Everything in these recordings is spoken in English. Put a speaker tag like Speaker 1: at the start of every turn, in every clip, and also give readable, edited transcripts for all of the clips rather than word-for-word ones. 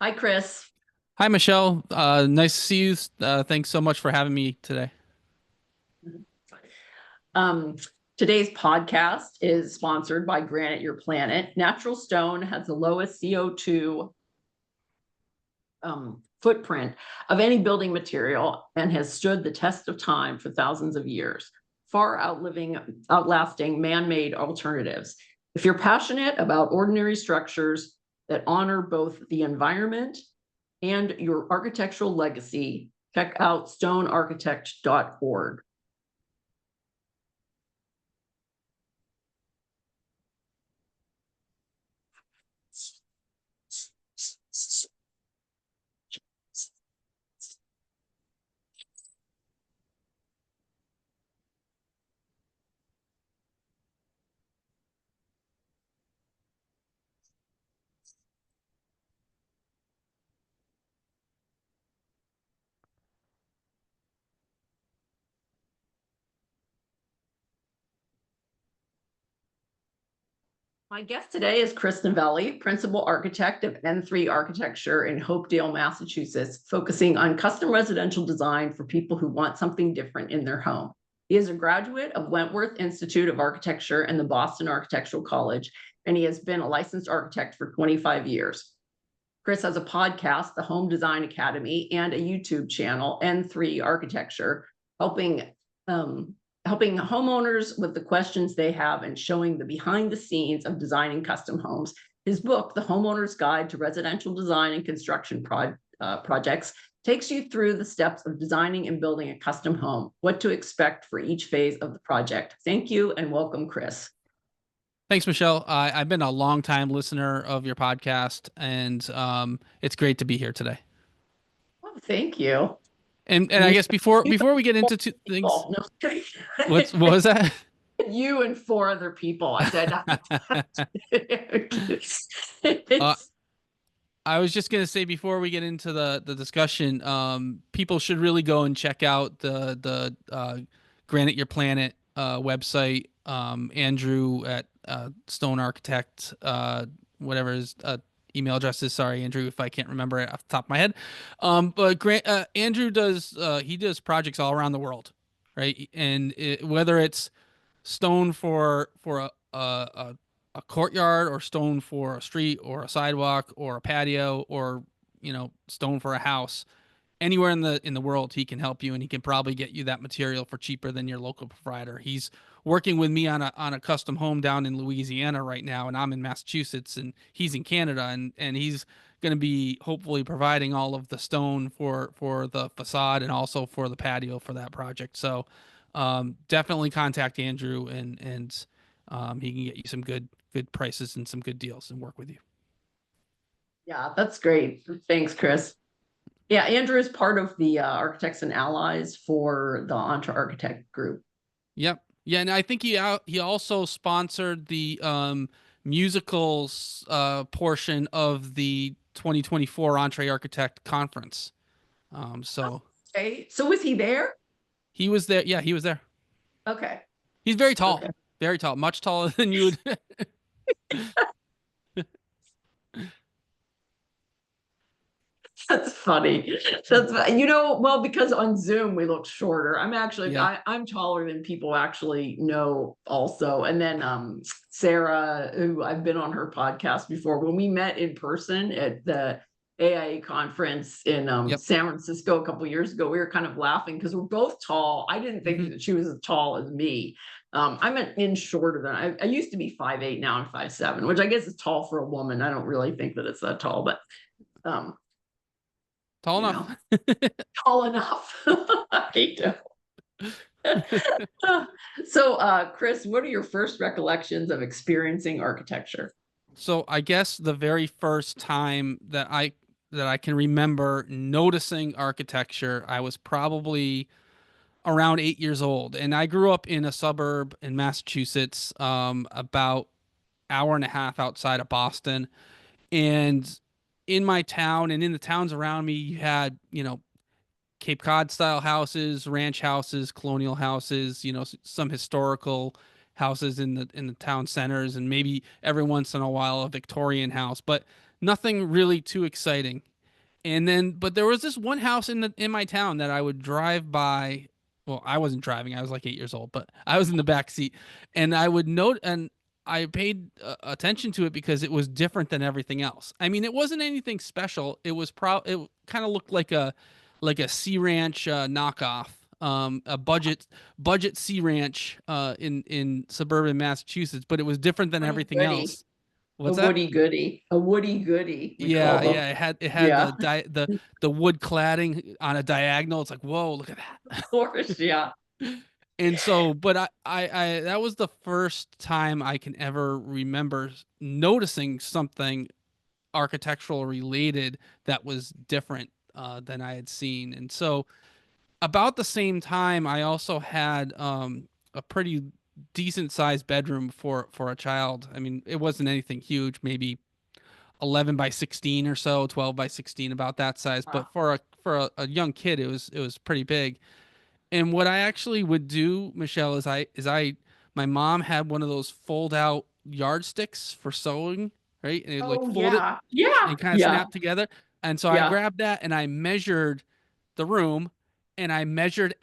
Speaker 1: Hi, Chris.
Speaker 2: Hi, Michelle. Nice to see you. Thanks so much for having me today.
Speaker 1: Um, Today's podcast is sponsored by Granite, Your Planet. Natural stone has the lowest CO2 footprint of any building material and has stood the test of time for thousands of years, far outlasting man-made alternatives. If you're passionate about ordinary structures that honor both the environment and your architectural legacy, check out stonearchitect.org. My guest today is Chris Novelli, Principal Architect of N3 Architecture in Hopedale, Massachusetts, focusing on custom residential design for people who want something different in their home. He is a graduate of Wentworth Institute of Architecture and the Boston Architectural College, and he has been a licensed architect for 25 years. Chris has a podcast, the Home Design Academy, and a YouTube channel, N3 Architecture, helping helping homeowners with the questions they have and showing the behind the scenes of designing custom homes. His book, The Homeowner's Guide to Residential Design and Construction Projects, takes you through the steps of designing and building a custom home, what to expect for each phase of the project. Thank you and welcome, Chris.
Speaker 2: Thanks, Michelle. I've been a long time listener of your podcast, and it's great to be here today.
Speaker 1: Oh, thank you.
Speaker 2: And I
Speaker 1: You,
Speaker 2: guess before we get
Speaker 1: four
Speaker 2: into two things,
Speaker 1: people. No,
Speaker 2: what was that?
Speaker 1: you and four other people. I said,
Speaker 2: uh,
Speaker 1: it's
Speaker 2: I was just gonna say before we get into the discussion, people should really go and check out the Granite Your Planet website. Andrew at Stone Architect, whatever his email address is. Sorry, Andrew, if I can't remember it off the top of my head. But Andrew does he does projects all around the world, right? And whether it's stone for a courtyard or stone for a street or a sidewalk or a patio or stone for a house, anywhere in the world he can help you, and he can probably get you that material for cheaper than your local provider. He's working with me on a custom home down in Louisiana right now, and I'm in Massachusetts, and he's in Canada, and he's going to be hopefully providing all of the stone for the facade and also for the patio for that project. So definitely contact Andrew, and he can get you some good prices and some good deals and work with you.
Speaker 1: yeah, that's great. Thanks, Chris. Yeah, Andrew is part of the Architects and Allies for the Entre Architect group.
Speaker 2: Yep. Yeah, and I think he also sponsored the musicals portion of the 2024 Entree Architect Conference. So
Speaker 1: Okay, so was he there?
Speaker 2: he was there. Yeah, he was there.
Speaker 1: Okay,
Speaker 2: He's
Speaker 1: okay.
Speaker 2: very tall, much taller than you would.
Speaker 1: That's funny. Well, because on Zoom we look shorter.
Speaker 2: Yeah.
Speaker 1: I'm taller than people actually know also. And then Sarah, who I've been on her podcast before, when we met in person at the AIA conference in
Speaker 2: Yep.
Speaker 1: San Francisco a couple years ago, we were kind of laughing because we're both tall. I didn't think
Speaker 2: Hmm.
Speaker 1: that she was as tall as me. I'm an inch shorter than I used to be 5'8", now I'm 5'7", which I guess is tall for a woman. I don't really think that it's that tall, but um,
Speaker 2: Tall
Speaker 1: you
Speaker 2: enough.
Speaker 1: know, tall enough. I hate to. So, Chris, what are your first recollections of experiencing architecture?
Speaker 2: So I guess the very first time that I can remember noticing architecture, I was probably around 8 years old, and I grew up in a suburb in Massachusetts, about hour and a half outside of Boston. And in my town and in the towns around me, you had Cape Cod style houses, ranch houses, colonial houses, some historical houses in the town centers, and maybe every once in a while a Victorian house. But nothing really too exciting. And then, but there was this one house in my town that I would drive by. Well, I wasn't driving; I was like 8 years old, but I was in the back seat, and I would note, and I paid attention to it because it was different than everything else. I mean, it wasn't anything special. It kind of looked like a Sea Ranch knockoff, a budget Sea Ranch in suburban Massachusetts, but it was different than
Speaker 1: Woody
Speaker 2: everything
Speaker 1: goody.
Speaker 2: else. What's that?
Speaker 1: A woody goody, we call
Speaker 2: Yeah,
Speaker 1: them.
Speaker 2: yeah. It had
Speaker 1: Yeah,
Speaker 2: the wood cladding on a diagonal. It's like, whoa, look at
Speaker 1: of
Speaker 2: that.
Speaker 1: course, yeah.
Speaker 2: And so, but I that was the first time I can ever remember noticing something architectural related that was different than I had seen. And so, about the same time, I also had a pretty decent sized bedroom for a child. I mean, it wasn't anything huge, maybe 11 by 16 or so, 12 by 16, about that size. But
Speaker 1: Wow.
Speaker 2: for a young kid, it was pretty big. And what I actually would do, Michelle, is my mom had one of those fold out yardsticks for sewing, right? And it like
Speaker 1: Oh
Speaker 2: fold it
Speaker 1: yeah, yeah,
Speaker 2: and kind of
Speaker 1: yeah,
Speaker 2: snap together. And so I
Speaker 1: yeah,
Speaker 2: grabbed that and I measured the room, and I measured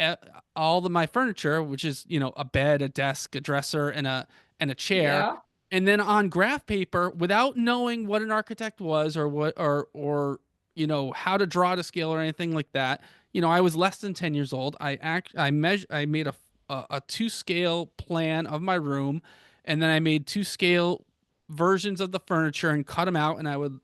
Speaker 2: all of my furniture, which is, a bed, a desk, a dresser, and a chair.
Speaker 1: yeah.
Speaker 2: And then on graph paper, without knowing what an architect was or what or how to draw to scale or anything like that. I was less than 10 years old. I made a two scale plan of my room, and then I made two scale versions of the furniture and cut them out, and I would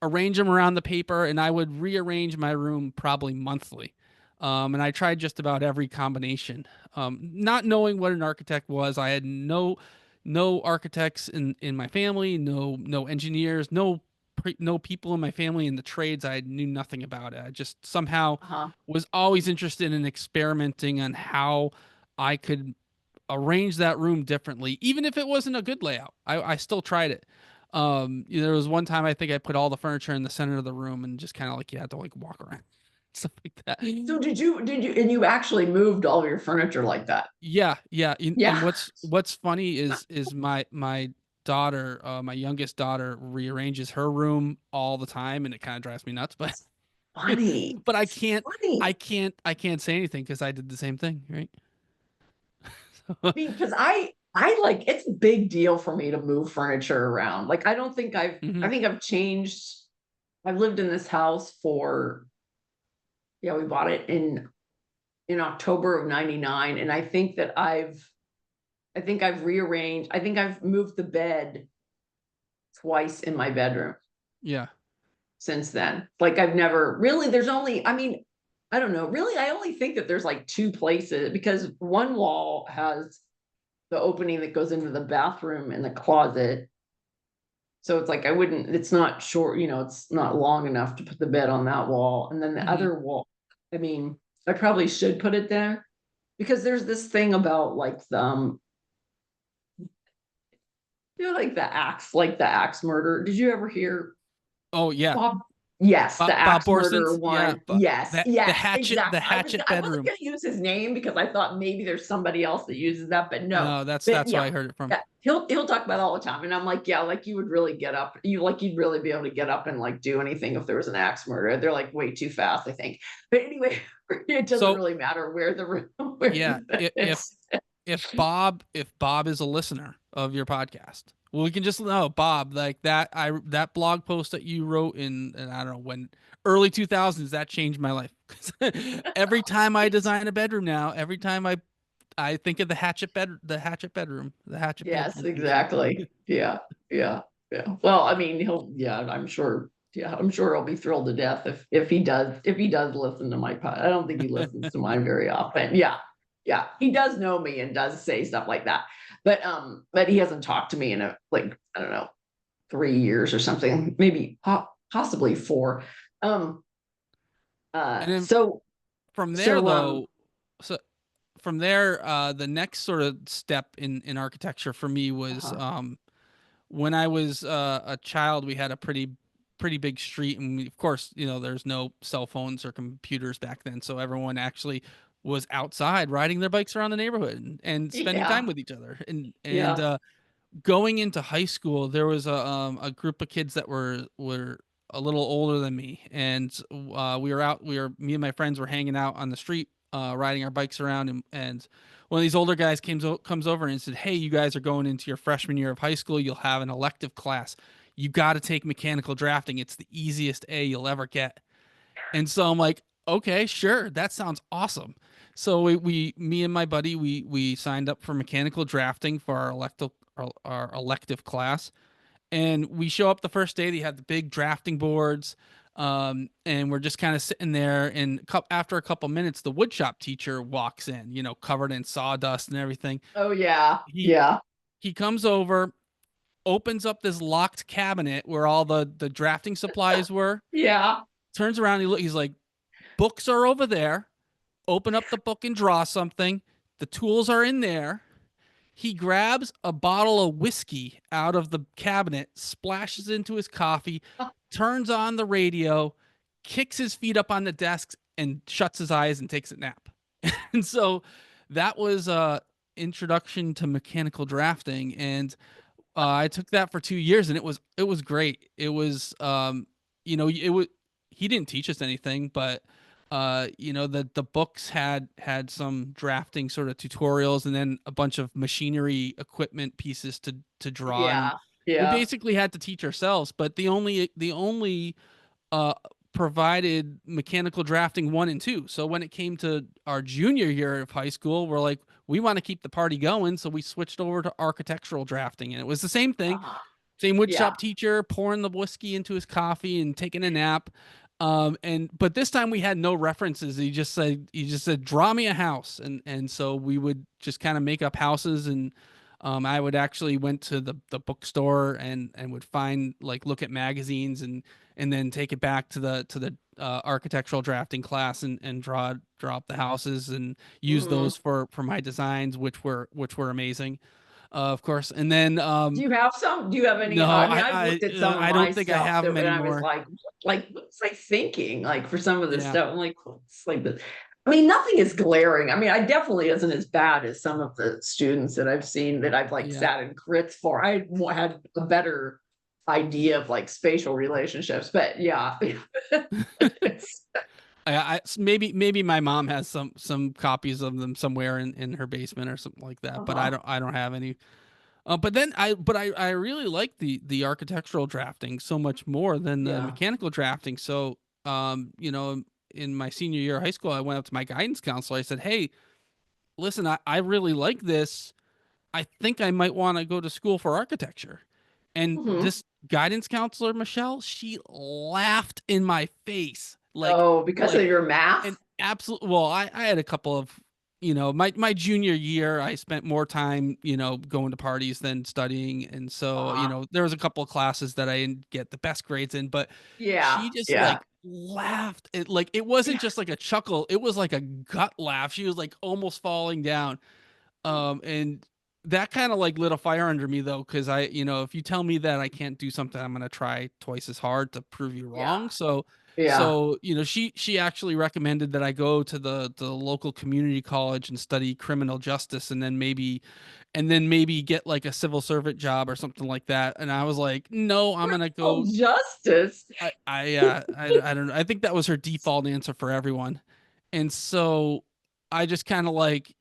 Speaker 2: arrange them around the paper, and I would rearrange my room probably monthly. And I tried just about every combination. Not knowing what an architect was, I had no architects in my family, no engineers, no people in my family in the trades. I knew nothing about it. I just somehow
Speaker 1: Uh-huh.
Speaker 2: was always interested in experimenting on how I could arrange that room differently, even if it wasn't a good layout. I still tried it. There was one time I think I put all the furniture in the center of the room and just kind of like you had to like walk around, stuff like that.
Speaker 1: So and you actually moved all your furniture like that?
Speaker 2: Yeah, yeah. And
Speaker 1: Yeah.
Speaker 2: what's funny is my daughter, my youngest daughter, rearranges her room all the time, and it kind of drives me nuts. But
Speaker 1: Funny.
Speaker 2: but I
Speaker 1: It's
Speaker 2: can't
Speaker 1: funny.
Speaker 2: I can't say anything because I did the same thing, right?
Speaker 1: Because I like it's a big deal for me to move furniture around. Like I don't think
Speaker 2: Hmm.
Speaker 1: I think I've changed. I've lived in this house for, yeah, we bought it in October of 99. And I think I've rearranged, I think I've moved the bed twice in my bedroom
Speaker 2: Yeah.
Speaker 1: since then. Like I've never really, there's only, I mean, I don't know, really, I only think that there's like two places because one wall has the opening that goes into the bathroom and the closet. So it's like I wouldn't, it's not short, it's not long enough to put the bed on that wall. And then the
Speaker 2: Hmm.
Speaker 1: other wall, I mean, I probably should put it there because there's this thing about like like the axe murder. Did you ever hear
Speaker 2: Oh yeah.
Speaker 1: Bob? Yes, the
Speaker 2: Bob
Speaker 1: axe murder
Speaker 2: Borson's, yeah,
Speaker 1: one.
Speaker 2: but
Speaker 1: Yes,
Speaker 2: the
Speaker 1: yes,
Speaker 2: hatchet
Speaker 1: exactly.
Speaker 2: the hatchet
Speaker 1: I wasn't
Speaker 2: bedroom.
Speaker 1: gonna use his name because I thought maybe there's somebody else that uses that, but no.
Speaker 2: No, that's
Speaker 1: But
Speaker 2: that's where
Speaker 1: yeah,
Speaker 2: I heard it from.
Speaker 1: yeah, he'll talk about it all the time. And I'm like, yeah, like you would really get up, you'd really be able to get up and like do anything if there was an axe murder. They're like way too fast, I think. But anyway, it doesn't
Speaker 2: So
Speaker 1: really matter where the room where
Speaker 2: yeah,
Speaker 1: it's
Speaker 2: if Bob is a listener of your podcast, well, we can just know Bob, like that blog post that you wrote in I don't know when, early 2000s, that changed my life. Every time I design a bedroom now, every time I think of the hatchet
Speaker 1: yes,
Speaker 2: bedroom feature.
Speaker 1: exactly. Yeah, yeah, yeah. Well, I mean, yeah, I'm sure. Yeah, I'm sure he'll be thrilled to death if he does listen to my pod. I don't think he listens to mine very often. Yeah, yeah, he does know me and does say stuff like that. But he hasn't talked to me in like I don't know 3 years or something, maybe possibly four. Um.
Speaker 2: And then
Speaker 1: So
Speaker 2: from there
Speaker 1: so
Speaker 2: though, so from there, the next sort of step in architecture for me was
Speaker 1: uh,
Speaker 2: when I was a child. We had a pretty big street, and of course, there's no cell phones or computers back then, so everyone actually was outside riding their bikes around the neighborhood and spending time
Speaker 1: yeah,
Speaker 2: with each other. And
Speaker 1: yeah.
Speaker 2: going into high school, there was a group of kids that were a little older than me, and me and my friends were hanging out on the street, riding our bikes around, and one of these older guys comes over and said, "Hey, you guys are going into your freshman year of high school. You'll have an elective class. You got to take mechanical drafting. It's the easiest A you'll ever get." And so I'm like, okay, sure, that sounds awesome. So me and my buddy, we signed up for mechanical drafting for our elective class, and we show up the first day. They had the big drafting boards, and we're just kind of sitting there. And after a couple minutes, the woodshop teacher walks in, covered in sawdust and everything.
Speaker 1: Oh yeah,
Speaker 2: He
Speaker 1: yeah,
Speaker 2: he comes over, opens up this locked cabinet where all the drafting supplies were.
Speaker 1: yeah.
Speaker 2: Turns around, he's like, books are over there. Open up the book and draw something. The tools are in there. He grabs a bottle of whiskey out of the cabinet, splashes into his coffee, turns on the radio, kicks his feet up on the desk, and shuts his eyes and takes a nap. And so that was introduction to mechanical drafting, and I took that for 2 years, and it was great. It was it was he didn't teach us anything, but the books had some drafting sort of tutorials, and then a bunch of machinery equipment pieces to draw, and
Speaker 1: Yeah,
Speaker 2: we
Speaker 1: yeah.
Speaker 2: basically had to teach ourselves. But the only uh provided mechanical drafting 1 and 2. So when it came to our junior year of high school, we're like, we want to keep the party going, so we switched over to architectural drafting, and it was the same thing.
Speaker 1: Uh-huh.
Speaker 2: Same
Speaker 1: Yeah.
Speaker 2: woodshop teacher pouring the whiskey into his coffee and taking a nap. But this time we had no references. He just said, draw me a house. And so we would just kind of make up houses. And I would actually went to the bookstore and would find, like, look at magazines, and then take it back to the architectural drafting class, and draw up the houses and use
Speaker 1: Hmm.
Speaker 2: those for my designs, which were amazing, of course. And then
Speaker 1: Do you have some? Do you have any?
Speaker 2: no,
Speaker 1: I mean, I've looked at some of
Speaker 2: I
Speaker 1: my
Speaker 2: don't think I
Speaker 1: stuff
Speaker 2: have
Speaker 1: that,
Speaker 2: them
Speaker 1: and I was
Speaker 2: anymore.
Speaker 1: like, what was I thinking? Like for some of this
Speaker 2: Yeah,
Speaker 1: stuff, I'm like, it's like the. I mean, nothing is glaring. I mean, I definitely isn't as bad as some of the students that I've seen that I've like
Speaker 2: yeah.
Speaker 1: sat in crits for. Had a better idea of like spatial relationships, but yeah, it's,
Speaker 2: Maybe my mom has some copies of them somewhere in her basement or something like that, but I
Speaker 1: uh-huh.
Speaker 2: don't have any. But I really like the architectural drafting so much more than the
Speaker 1: Yeah.
Speaker 2: mechanical drafting. So in my senior year of high school, I went up to my guidance counselor. I said, "Hey, listen, I really like this. I think I might want to go to school for architecture." And
Speaker 1: Mhm.
Speaker 2: this guidance counselor, Michelle, she laughed in my face.
Speaker 1: Oh, because of your math?
Speaker 2: And absolute, well, I had a couple of, my junior year, I spent more time, going to parties than studying. And so,
Speaker 1: Uh-huh.
Speaker 2: there was a couple of classes that I didn't get the best grades in, but
Speaker 1: Yeah,
Speaker 2: she just,
Speaker 1: yeah.
Speaker 2: like, laughed. It wasn't just like a chuckle, it was like a gut laugh. She was like almost falling down. And that kind of like lit a fire under me, though, because if you tell me that I can't do something, I'm gonna try twice as hard to prove you
Speaker 1: Yeah,
Speaker 2: wrong. So,
Speaker 1: yeah.
Speaker 2: so she actually recommended that I go to the local community college and study criminal justice, and then maybe get like a civil servant job or something like that. And I was like, no, I'm gonna
Speaker 1: Criminal
Speaker 2: go.
Speaker 1: justice.
Speaker 2: I don't know. I think that was her default answer for everyone. And so I just kind of like,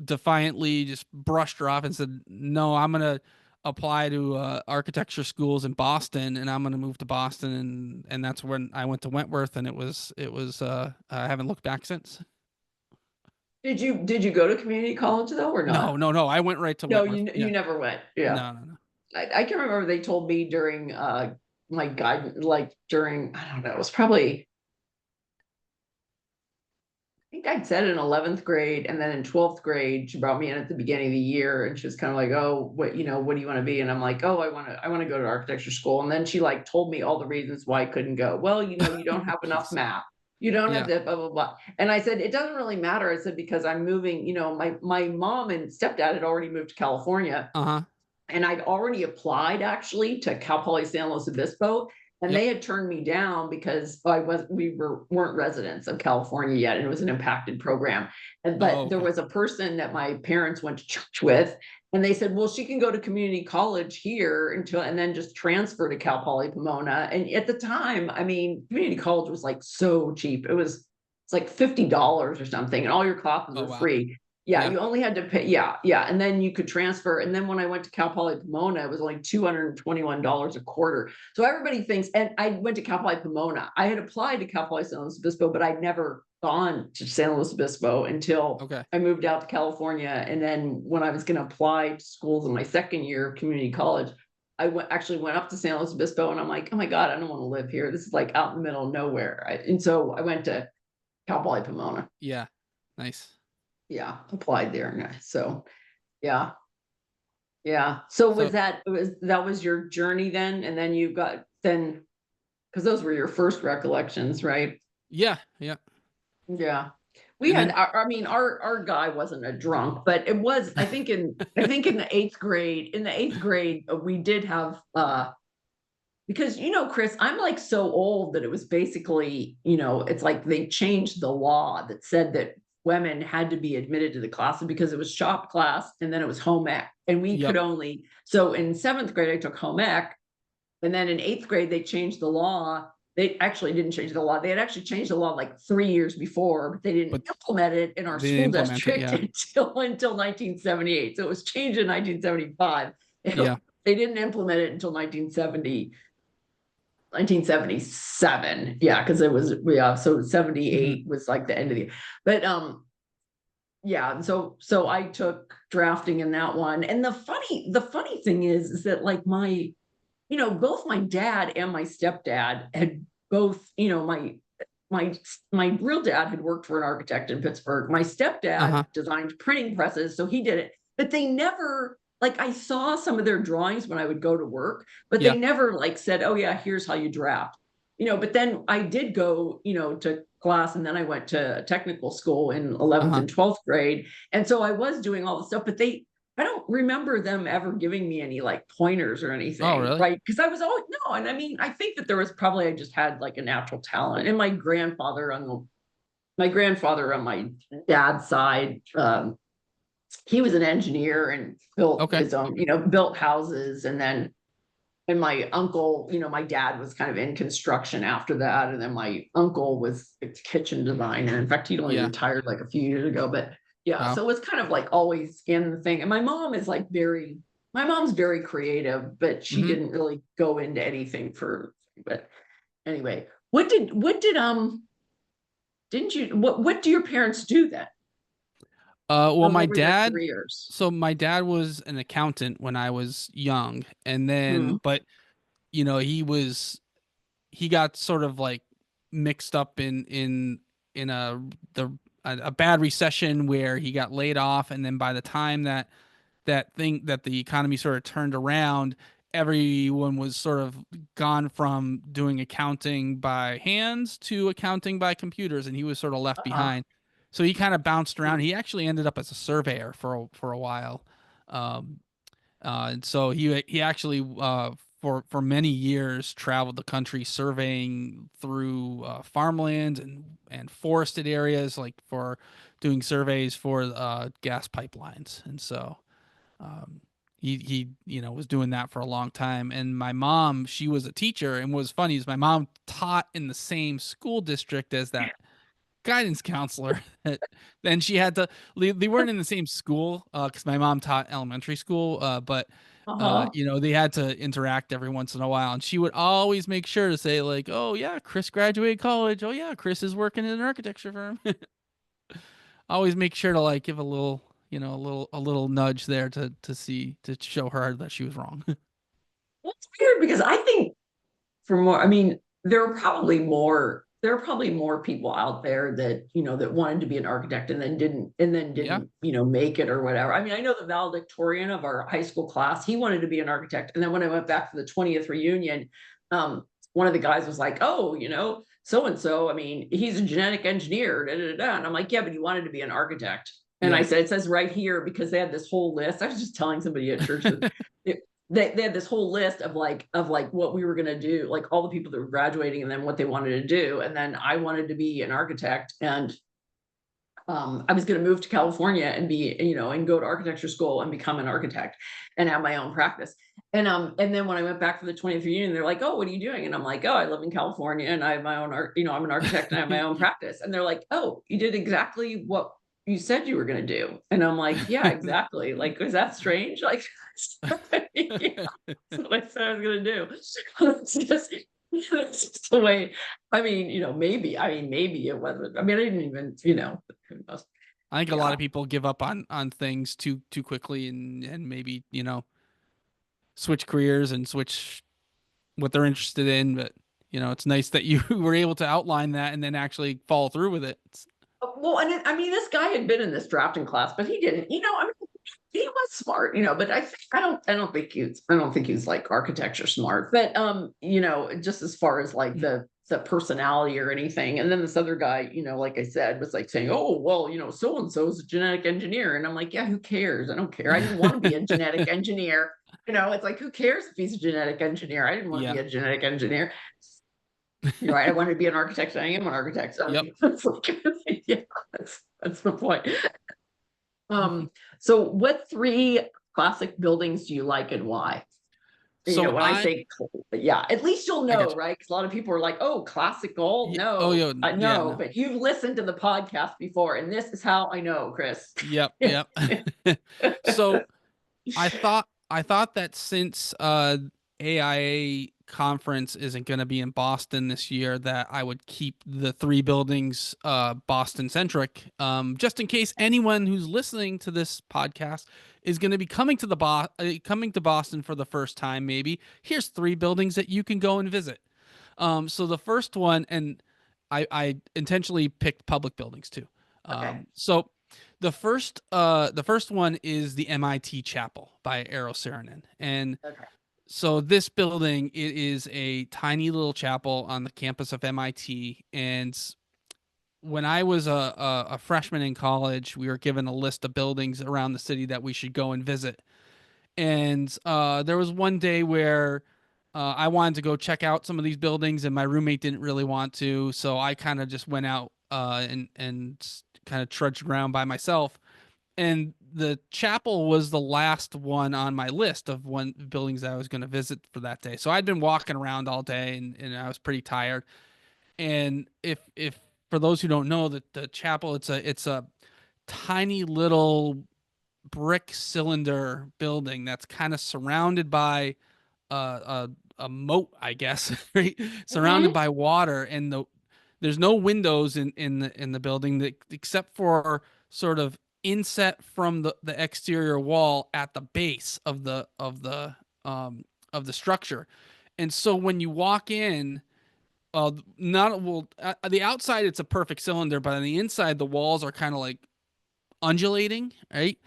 Speaker 2: defiantly just brushed her off and said, "No, I'm going to apply to architecture schools in Boston, and I'm going to move to Boston." And that's when I went to Wentworth, and it was I haven't looked back since.
Speaker 1: Did you go to community college though or not?
Speaker 2: No, no, no. I went right to
Speaker 1: No,
Speaker 2: Wentworth.
Speaker 1: you
Speaker 2: Yeah.
Speaker 1: never went. Yeah.
Speaker 2: No, no, no.
Speaker 1: I can remember they told me during my guide, like during, I don't know, it was probably, I think I'd said in 11th grade, and then in 12th grade, she brought me in at the beginning of the year, and she was kind of like, "Oh, what do you want to be?" And I'm like, "Oh, I want to go to architecture school." And then she like told me all the reasons why I couldn't go. Well, you don't have enough
Speaker 2: Jeez.
Speaker 1: math. You don't have
Speaker 2: Yeah.
Speaker 1: that, blah blah blah. And I said, it doesn't really matter. I said, because I'm moving. My mom and stepdad had already moved to California,
Speaker 2: Uh-huh.
Speaker 1: and I'd already applied actually to Cal Poly San Luis Obispo, and
Speaker 2: Yep.
Speaker 1: they had turned me down because we weren't residents of California yet, and it was an impacted program. And
Speaker 2: Oh,
Speaker 1: but there
Speaker 2: okay.
Speaker 1: was a person that my parents went to church with, And they said, well, she can go to community college here until, and then just transfer to Cal Poly Pomona. And at the time, I mean, community college was like so cheap. It's like $50 or something, and all your classes
Speaker 2: Oh
Speaker 1: were
Speaker 2: wow.
Speaker 1: free. Yeah,
Speaker 2: Yeah.
Speaker 1: you only had to pay. Yeah, yeah. And then you could transfer. And then when I went to Cal Poly Pomona, it was only $221 a quarter. So everybody thinks, and I went to Cal Poly Pomona. I had applied to Cal Poly San Luis Obispo, but I'd never gone to San Luis Obispo until
Speaker 2: Okay.
Speaker 1: I moved out to California. And then when I was going to apply to schools in my second year of community college, actually went up to San Luis Obispo, and I'm like, oh my God, I don't want to live here. This is like out in the middle of nowhere. And so I went to Cal Poly Pomona.
Speaker 2: Yeah. Nice.
Speaker 1: Yeah, applied there. So yeah, yeah. So
Speaker 2: So
Speaker 1: that was your journey then, and then you got then because those were your first recollections, right?
Speaker 2: yeah, yeah.
Speaker 1: Yeah. We
Speaker 2: And
Speaker 1: had
Speaker 2: then
Speaker 1: I mean our guy wasn't a drunk, but it was I think in the eighth grade we did have because Chris, I'm like so old that it was basically, it's like they changed the law that said that women had to be admitted to the classes because it was shop class and then it was home ec. And we
Speaker 2: yep.
Speaker 1: could only, so in seventh grade, I took home ec. And then in eighth grade, they changed the law. They actually didn't change the law. They had actually changed the law like 3 years before, but they didn't
Speaker 2: But
Speaker 1: implement it in our
Speaker 2: they didn't
Speaker 1: school
Speaker 2: implement it.
Speaker 1: district
Speaker 2: Yeah.
Speaker 1: until 1978. So it was changed in 1975.
Speaker 2: Yeah.
Speaker 1: They didn't implement it until 1977. Yeah, because it was so 78 was like the end of the year. But yeah, so I took drafting in that one. And the funny thing is that like both my dad and my stepdad had both, my real dad had worked for an architect in Pittsburgh. My stepdad
Speaker 2: Uh-huh.
Speaker 1: designed printing presses, so he did it. But they never like I saw some of their drawings when I would go to work, but
Speaker 2: Yeah.
Speaker 1: they never like said, "Oh yeah, here's how you draft." But then I did go, to class, and then I went to technical school in 11th
Speaker 2: Uh-huh.
Speaker 1: and 12th grade. And so I was doing all the stuff, but I don't remember them ever giving me any like pointers or
Speaker 2: Oh,
Speaker 1: anything,
Speaker 2: really?
Speaker 1: right? Because I was always no, and I mean, I think that there was probably I just had like a natural talent. And my grandfather on my dad's side, he was an engineer and built
Speaker 2: Okay.
Speaker 1: his own, built houses, and my uncle, my dad was kind of in construction after that. And then my uncle was a kitchen designer. In fact, he'd only
Speaker 2: Yeah.
Speaker 1: retired like a few years ago, but yeah,
Speaker 2: Wow.
Speaker 1: so it was kind of like always in the thing. And my mom's very creative, but she
Speaker 2: Mm-hmm.
Speaker 1: didn't really go into anything but anyway, didn't you, what do your parents do then?
Speaker 2: Well, my
Speaker 1: What were their
Speaker 2: dad,
Speaker 1: careers?
Speaker 2: so my dad was an accountant when I was young, and then,
Speaker 1: Hmm.
Speaker 2: but he got sort of like mixed up in a bad recession where he got laid off, and then by the time that the economy sort of turned around, everyone was sort of gone from doing accounting by hands to accounting by computers, and he was sort of left
Speaker 1: Uh-uh.
Speaker 2: behind. So he kind of bounced around. He actually ended up as a surveyor for a while. Um, and so he actually for many years traveled the country surveying through farmlands and forested areas, like for doing surveys for gas pipelines. And so um, he was doing that for a long time. And my mom, she was a teacher, and what was funny is my mom taught in the same school district as that guidance counselor. Then she had to they weren't in the same school because my mom taught elementary school, but
Speaker 1: Uh-huh.
Speaker 2: they had to interact every once in a while, and she would always make sure to say like, "Oh yeah, Chris graduated college. Oh yeah, Chris is working in an architecture firm." Always make sure to like give a little, a little nudge there to show her that she was wrong.
Speaker 1: It's weird because I think I mean, there are probably more people out there that, that wanted to be an architect and then
Speaker 2: Yeah.
Speaker 1: didn't, make it or whatever. I mean, I know the valedictorian of our high school class, he wanted to be an architect. And then when I went back for the 20th reunion, one of the guys was like, oh, so and so, I mean, he's a genetic engineer, da, da, da. And I'm like, yeah, but he wanted to be an architect. And I
Speaker 2: Yeah.
Speaker 1: said, it says right here, because they had this whole list. I was just telling somebody at church that they had this whole list of like what we were going to do, like all the people that were graduating and then what they wanted to do. And then I wanted to be an architect. And I was going to move to California and be, and go to architecture school and become an architect and have my own practice. And then when I went back for the 20th reunion, they're like, "Oh, what are you doing?" And I'm like, "Oh, I live in California and I have my own art, I'm an architect and I have my own practice." And they're like, "Oh, you did exactly what you said you were going to do." And I'm like, "Yeah, exactly." Like, was that strange? Like, yeah, that's what I said I was going to do. It's just the way. Maybe it wasn't. I didn't even, who knows?
Speaker 2: I think a lot
Speaker 1: Yeah.
Speaker 2: of people give up on things too quickly, and maybe switch careers and switch what they're interested in. But it's nice that you were able to outline that and then actually follow through with it.
Speaker 1: Well, and this guy had been in this drafting class, but he didn't. He was smart, but I don't think he's like architecture smart, but just as far as like the personality or anything. And then this other guy, like I said, was like saying, "Oh, well, so and so is a genetic engineer," and I'm like, "Yeah, who cares? I don't care. I didn't want to be a genetic engineer." It's like, who cares if he's a genetic engineer? I didn't want to
Speaker 2: Yeah.
Speaker 1: be a genetic engineer. I wanted to be an architect. I am an architect. So
Speaker 2: Yep.
Speaker 1: it's like, yeah, that's the point. So what three classic buildings do you like and why?
Speaker 2: So
Speaker 1: When I say, yeah, at least you'll
Speaker 2: I
Speaker 1: know,
Speaker 2: got you.
Speaker 1: right? Because a lot of people are like, "Oh, classical."
Speaker 2: Oh,
Speaker 1: No,
Speaker 2: yeah, yeah,
Speaker 1: no,
Speaker 2: no.
Speaker 1: but you've listened to the podcast before, and this is how I know, Chris.
Speaker 2: Yep, yep. So I thought that since AIA conference isn't going to be in Boston this year, that I would keep the three buildings Boston centric, just in case anyone who's listening to this podcast is going to be coming to Boston for the first time. Maybe here's three buildings that you can go and visit. So the first one, and I intentionally picked public buildings too.
Speaker 1: Okay.
Speaker 2: So the first one is the MIT Chapel by Eero Saarinen. And
Speaker 1: Okay.
Speaker 2: so this building, it is a tiny little chapel on the campus of MIT. And when I was a freshman in college, we were given a list of buildings around the city that we should go and visit. And there was one day where I wanted to go check out some of these buildings, and my roommate didn't really want to, so I kind of just went out and kind of trudged around by myself. And the chapel was the last one on my list of one buildings that I was going to visit for that day. So I'd been walking around all day, and I was pretty tired. And if for those who don't know, that the chapel, it's a tiny little brick cylinder building that's kind of surrounded by a moat, I guess, right? Surrounded
Speaker 1: Mhm.
Speaker 2: by water, and there's no windows in the building that, except for sort of inset from the exterior wall at the base of the structure. And so when you walk in, not well, the outside it's a perfect cylinder, but on the inside the walls are kind of like undulating, right?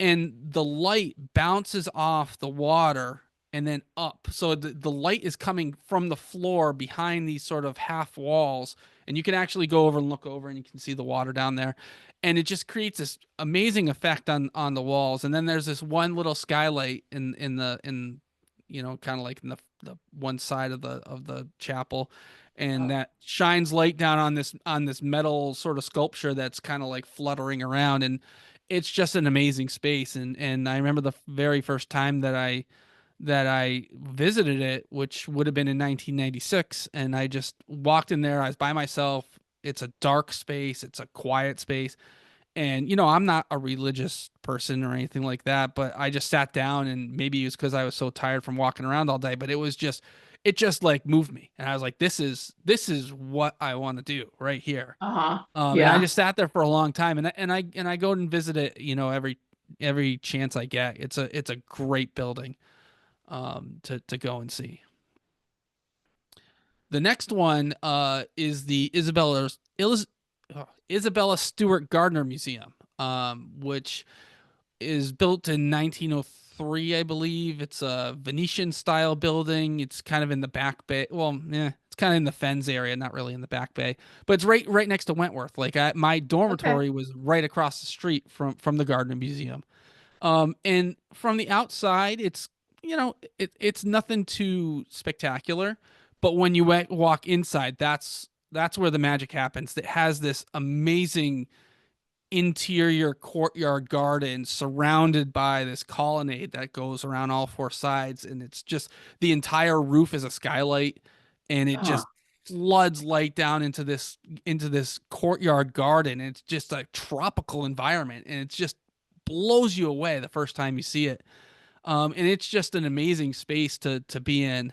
Speaker 2: And the light bounces off the water and then up. So the light is coming from the floor behind these sort of half walls. And you can actually go over and look over and you can see the water down there. And it just creates this amazing effect on the walls. And then there's this one little skylight in kind of like in the one side of the chapel. And
Speaker 1: Oh,
Speaker 2: that shines light down on this metal sort of sculpture that's kind of like fluttering around. And it's just an amazing space. And I remember the very first time that I visited it, which would have been in 1996, and I just walked in there. I was by myself. It's a dark space, it's a quiet space. And I'm not a religious person or anything like that, but I just sat down, and maybe it was because I was so tired from walking around all day, but it just like moved me. And I was like, this is what I want to do right here.
Speaker 1: uh-huh.
Speaker 2: And I
Speaker 1: Yeah.
Speaker 2: just sat there for a long time, and I go and visit it, every chance I get. It's a great building, to go and see. The next one is the Isabella Stewart Gardner Museum, which is built in 1903, I believe. It's a Venetian style building. It's kind of in the back bay. Well, it's kind of in the Fens area, not really in the back bay, but it's right next to Wentworth. Like my
Speaker 1: Okay.
Speaker 2: dormitory was right across the street from the Gardner Museum. And from the outside, it's nothing too spectacular, but when you walk inside, that's where the magic happens. It has this amazing interior courtyard garden surrounded by this colonnade that goes around all four sides, and it's just the entire roof is a skylight, and it
Speaker 1: Oh,
Speaker 2: just floods light down into this courtyard garden. It's just a tropical environment, and it just blows you away the first time you see it. And it's just an amazing space to be in.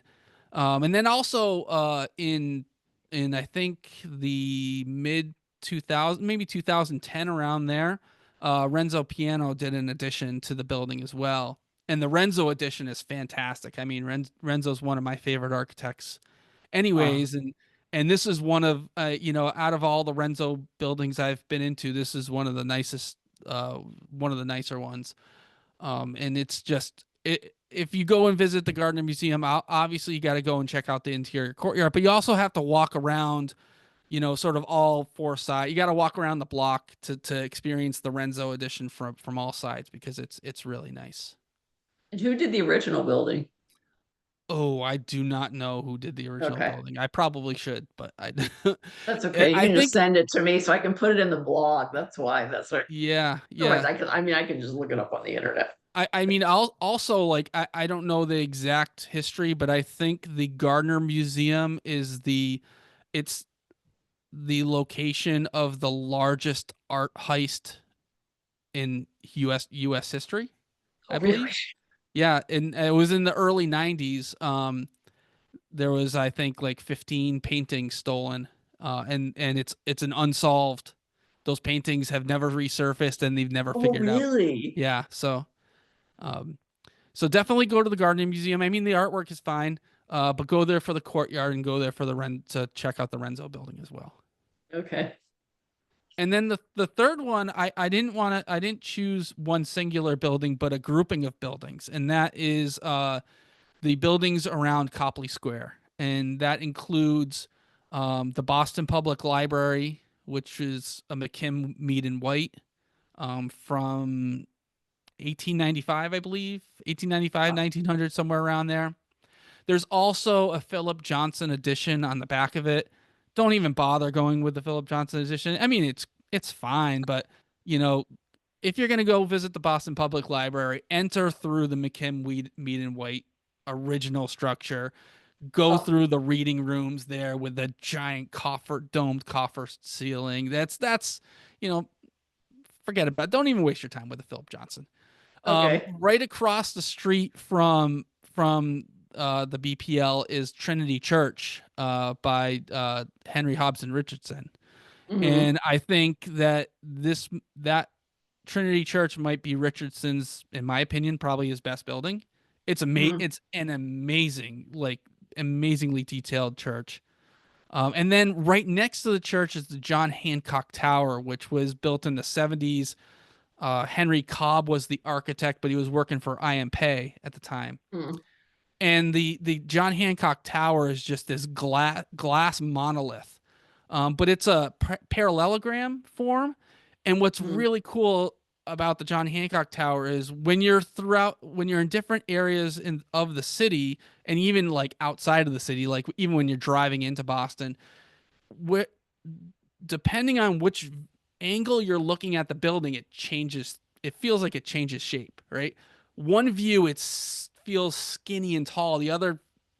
Speaker 2: And then also in I think the mid 2000, maybe 2010, around there, Renzo Piano did an addition to the building as well. And the Renzo addition is fantastic. I mean, Renzo's one of my favorite architects
Speaker 1: oh.
Speaker 2: anyways, and this is one of out of all the Renzo buildings I've been into, this is one of the nicest, one of the nicer ones. And it's just if you go and visit the Gardner Museum, obviously you got to go and check out the interior courtyard, but you also have to walk around, sort of all four sides. You got to walk around the block to experience the Renzo edition from all sides, because it's really nice.
Speaker 1: And who did the original building?
Speaker 2: Oh, I do not know who did the original
Speaker 1: Okay.
Speaker 2: building. I probably should, but I
Speaker 1: That's okay. You
Speaker 2: I
Speaker 1: can just
Speaker 2: think
Speaker 1: send it to me so I can put it in the blog. That's why. That's right.
Speaker 2: yeah,
Speaker 1: Otherwise,
Speaker 2: yeah.
Speaker 1: I can just look it up on the internet.
Speaker 2: I mean, I'll also, like, I don't know the exact history, but I think the Gardner Museum is it's the location of the largest art heist in US history,
Speaker 1: Oh,
Speaker 2: I
Speaker 1: really?
Speaker 2: believe. Yeah, and it was in the early 90s. There was, I think, like 15 paintings stolen. And it's an unsolved. Those paintings have never resurfaced, and they've never
Speaker 1: Oh,
Speaker 2: figured out.
Speaker 1: really?
Speaker 2: Yeah, um so definitely go to the Gardner Museum. I mean, the artwork is fine, but go there for the courtyard, and go there for the to check out the Renzo building as well.
Speaker 1: Okay.
Speaker 2: And then the third one, I didn't choose one singular building, but a grouping of buildings, and that is the buildings around Copley Square, and that includes the Boston Public Library, which is a McKim Mead and White, from 1895, I believe, 1895,
Speaker 1: Oh,
Speaker 2: 1900, somewhere around there. There's also a Philip Johnson edition on the back of it. Don't even bother going with the Philip Johnson edition. I mean, it's fine, but you know, if you're gonna go visit the Boston Public Library, enter through the McKim Mead and White original structure. Go
Speaker 1: oh,
Speaker 2: through the reading rooms there with the giant domed coffer ceiling. That's you know, forget about it. Don't even waste your time with the Philip Johnson.
Speaker 1: okay.
Speaker 2: Right across the street from the BPL is Trinity Church, by Henry Hobson Richardson,
Speaker 1: Hmm.
Speaker 2: and I think that Trinity Church might be Richardson's, in my opinion, probably his best building.
Speaker 1: Hmm.
Speaker 2: It's an amazing, like, amazingly detailed church. And then right next to the church is the John Hancock Tower, which was built in the 70s. Henry Cobb was the architect, but he was working for I.M. Pei at the time.
Speaker 1: Hmm.
Speaker 2: And the John Hancock Tower is just this glass monolith, but it's a parallelogram form. And what's
Speaker 1: Hmm.
Speaker 2: really cool about the John Hancock Tower is when you're in different areas of the city, and even like outside of the city, like even when you're driving into Boston, where depending on which angle you're looking at the building, it changes. It feels like it changes shape, right? One view feels skinny and tall.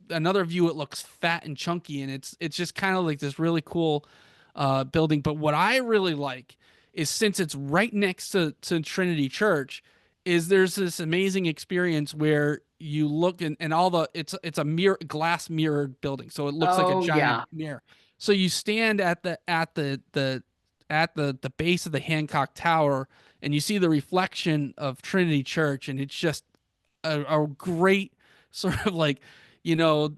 Speaker 2: Another view, it looks fat and chunky, and it's just kind of like this really cool building. But what I really like is, since it's right next to Trinity Church, is there's this amazing experience where you look, and all the it's a glass mirrored building, so it looks like a
Speaker 1: Oh,
Speaker 2: giant
Speaker 1: yeah.
Speaker 2: mirror. So you stand at the base of the Hancock Tower, and you see the reflection of Trinity Church, and it's just a great sort of, like, you know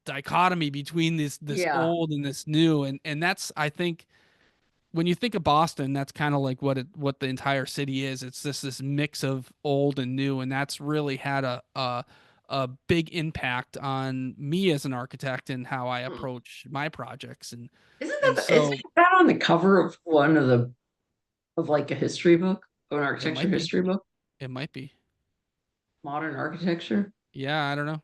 Speaker 2: dichotomy between this
Speaker 1: Yeah.
Speaker 2: old and this new, and that's, I think, when you think of Boston, that's kind of like what the entire city is. It's this mix of old and new, and that's really had a big impact on me as an architect and how I
Speaker 1: Hmm.
Speaker 2: approach my projects.
Speaker 1: Isn't
Speaker 2: And
Speaker 1: isn't
Speaker 2: so
Speaker 1: that on the cover of one of the of like a history book, or an
Speaker 2: it
Speaker 1: architecture
Speaker 2: might be,
Speaker 1: history book,
Speaker 2: it might be.
Speaker 1: modern architecture?
Speaker 2: Yeah, I don't know.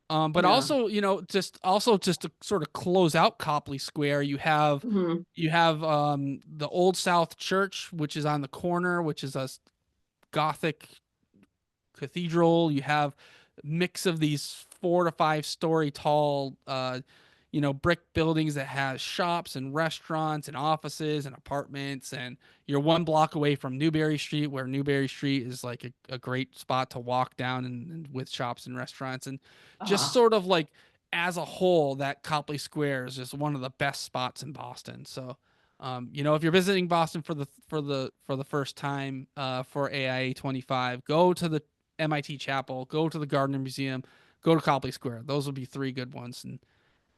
Speaker 2: But
Speaker 1: Yeah.
Speaker 2: also, just to sort of close out Copley Square,
Speaker 1: Hmm.
Speaker 2: you have the Old South Church, which is on the corner, which is a Gothic cathedral. You have a mix of these 4 to 5 story tall, brick buildings that has shops and restaurants and offices and apartments. And you're 1 block away from Newberry Street, where Newberry Street is like a great spot to walk down and with shops and restaurants. And just
Speaker 1: Uh-huh.
Speaker 2: sort of like as a whole, that Copley Square is just one of the best spots in Boston. So, if you're visiting Boston for the first time for AIA 25, go to the MIT Chapel, go to the Gardner Museum, go to Copley Square. Those would be 3 good ones, and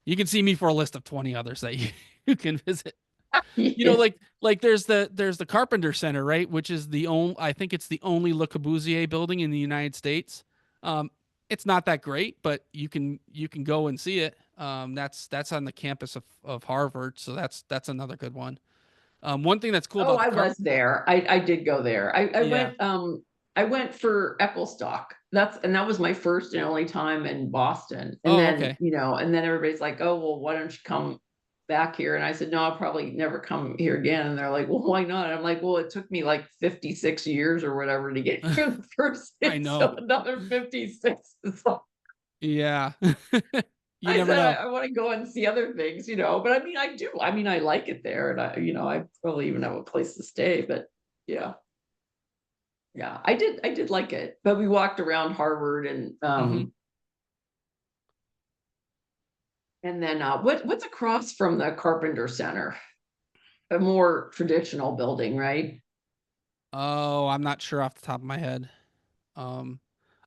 Speaker 2: you can see me for a list of 20 others that you can visit.
Speaker 1: Yeah.
Speaker 2: Like there's the Carpenter Center, right, which is the only, I think it's the only Le Corbusier building in the United States. Um, it's not that great, but you can go and see it. That's on the campus of Harvard, so that's another good one. One thing that's cool
Speaker 1: Oh,
Speaker 2: about the
Speaker 1: I
Speaker 2: carp,
Speaker 1: was there. I did go there.
Speaker 2: yeah.
Speaker 1: I went for Ecclestock. That was my first and only time in Boston. And
Speaker 2: Oh,
Speaker 1: then,
Speaker 2: okay.
Speaker 1: and then everybody's like, "Oh, well, why don't you come back here?" And I said, "No, I'll probably never come here again." And they're like, "Well, why not?" And I'm like, "Well, it took me like 56 years or whatever to get here the first
Speaker 2: I
Speaker 1: time. So
Speaker 2: know.
Speaker 1: another 56." So
Speaker 2: Yeah. You
Speaker 1: I
Speaker 2: never
Speaker 1: said,
Speaker 2: know.
Speaker 1: I want to go and see other things, but I mean, I do. I mean, I like it there, and I probably even have a place to stay. But yeah, yeah, I did like it. But we walked around Harvard,
Speaker 2: Hmm.
Speaker 1: and then what's across from the Carpenter Center? A more traditional building, right?
Speaker 2: Oh, I'm not sure off the top of my head. Um,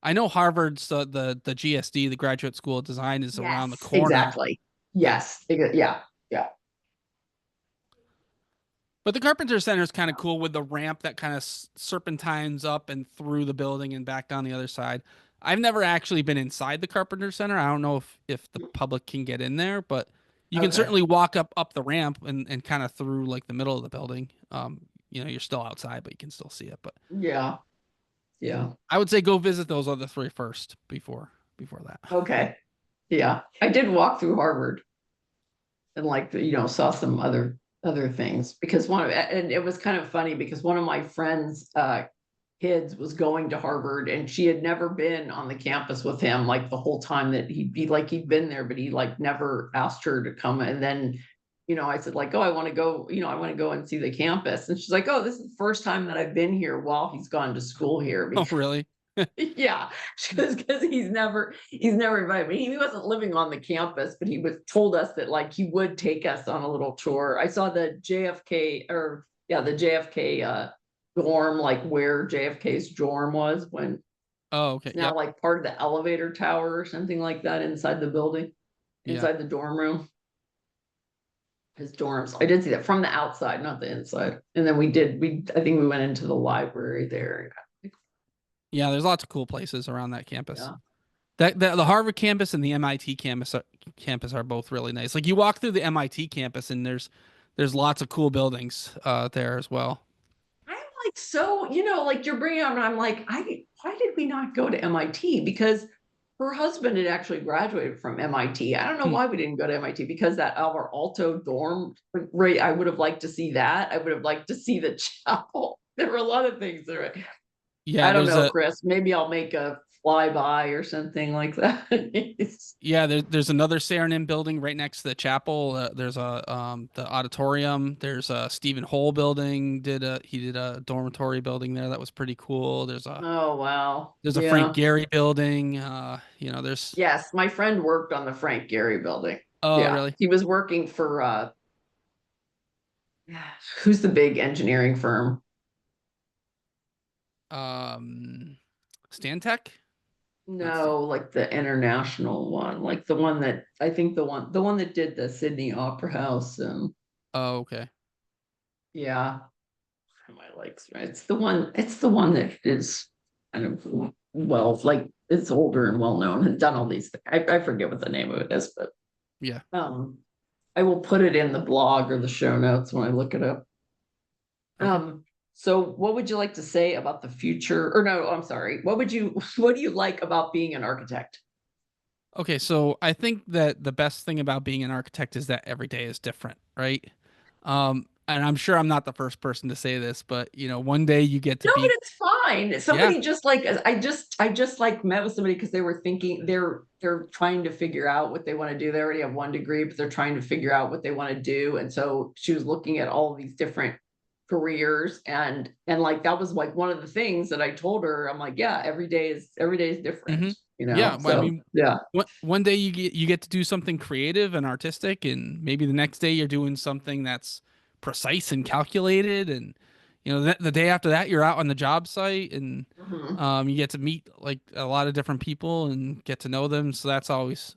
Speaker 2: I know Harvard's the GSD, the Graduate School of Design, is around the
Speaker 1: Yes,
Speaker 2: corner.
Speaker 1: exactly.
Speaker 2: Yeah.
Speaker 1: Yes, yeah, yeah.
Speaker 2: But the Carpenter Center is kind of cool with the ramp that kind of serpentines up and through the building and back down the other side. I've never actually been inside the Carpenter Center. I don't know if the public can get in there, but you can
Speaker 1: Okay.
Speaker 2: certainly walk up the ramp and kind of through like the middle of the building. You're still outside, but you can still see it. But
Speaker 1: Yeah, yeah.
Speaker 2: I would say go visit those other three first before that.
Speaker 1: Okay. Yeah, I did walk through Harvard. And like saw some other things because and it was kind of funny because one of my friends kids was going to Harvard and she had never been on the campus with him like the whole time that he'd been there, but he like never asked her to come. And then I said like, "Oh, I want to go, I want to go and see the campus." And she's like, "Oh, this is the first time that I've been here while he's gone to school here."
Speaker 2: Oh, really?
Speaker 1: Yeah, because he's never invited me. He wasn't living on the campus, but he was told us that like he would take us on a little tour. I saw the JFK or yeah, the JFK dorm, like where JFK's dorm was when
Speaker 2: Oh, okay.
Speaker 1: it's now
Speaker 2: Yep.
Speaker 1: like part of the elevator tower or something like that inside the building,
Speaker 2: Yeah.
Speaker 1: inside the dorm room. His dorms. I did see that from the outside, not the inside. And then I think we went into the library there.
Speaker 2: Yeah, there's lots of cool places around that campus.
Speaker 1: Yeah.
Speaker 2: The Harvard campus and the MIT campus are both really nice. Like you walk through the MIT campus and there's lots of cool buildings there as well.
Speaker 1: I'm like, so, like you're bringing up, and I'm like, why did we not go to MIT? Because her husband had actually graduated from MIT. I don't know
Speaker 2: Hmm.
Speaker 1: why we didn't go to MIT because that Albert Alto dorm, right? I would have liked to see that. I would have liked to see the chapel. There were a lot of things there.
Speaker 2: Yeah,
Speaker 1: I don't
Speaker 2: there's
Speaker 1: know,
Speaker 2: a
Speaker 1: Chris. Maybe I'll make a flyby or something like that.
Speaker 2: yeah, there's another Saarinen building right next to the chapel. There's the auditorium. There's a Stephen Hole building. He did a dormitory building there that was pretty cool.
Speaker 1: Oh, wow.
Speaker 2: There's a Frank
Speaker 1: Yeah.
Speaker 2: Gehry building. There's
Speaker 1: Yes, my friend worked on the Frank Gehry building.
Speaker 2: oh
Speaker 1: Yeah.
Speaker 2: really?
Speaker 1: He was working for who's the big engineering firm?
Speaker 2: Um, Stantec? Not Stan.
Speaker 1: No, like the international one, like the one that I think the one that did the Sydney Opera House.
Speaker 2: Oh, okay.
Speaker 1: Yeah, my likes, right? It's the one that is kind of like it's older and well known and done all these things. I forget what the name of it is, but
Speaker 2: Yeah.
Speaker 1: um I will put it in the blog or the show notes when I look it up.
Speaker 2: Okay.
Speaker 1: So what would you like to say about the future? Or no, I'm sorry. What do you like about being an architect?
Speaker 2: Okay, so I think that the best thing about being an architect is that every day is different, right? And I'm sure I'm not the first person to say this, but one day you get to
Speaker 1: No, but
Speaker 2: be,
Speaker 1: it's fine.
Speaker 2: yeah.
Speaker 1: Somebody just like I just like met with somebody because they were thinking they're trying to figure out what they want to do. They already have one degree, but they're trying to figure out what they want to do. And so she was looking at all of these different careers and like that was like one of the things that I told her. I'm like, yeah, every day is different,
Speaker 2: Hmm. Yeah, well, I
Speaker 1: So
Speaker 2: mean,
Speaker 1: yeah.
Speaker 2: one day you get to do something creative and artistic, and maybe the next day you're doing something that's precise and calculated, and the day after that you're out on the job site, and
Speaker 1: Mhm.
Speaker 2: you get to meet like a lot of different people and get to know them. So that's always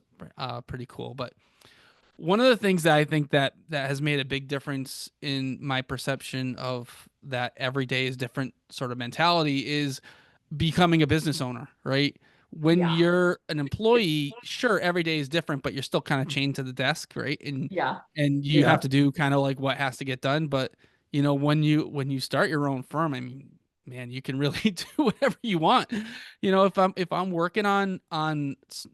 Speaker 2: pretty cool. But one of the things that I think that has made a big difference in my perception of that every day is different sort of mentality is becoming a business owner, right? When
Speaker 1: Yeah.
Speaker 2: you're an employee, sure, every day is different, but you're still kind of chained to the desk, right?
Speaker 1: Yeah.
Speaker 2: And you have
Speaker 1: Yeah.
Speaker 2: to do kind of like what has to get done. But when you start your own firm, I mean, man, you can really do whatever you want. If I'm working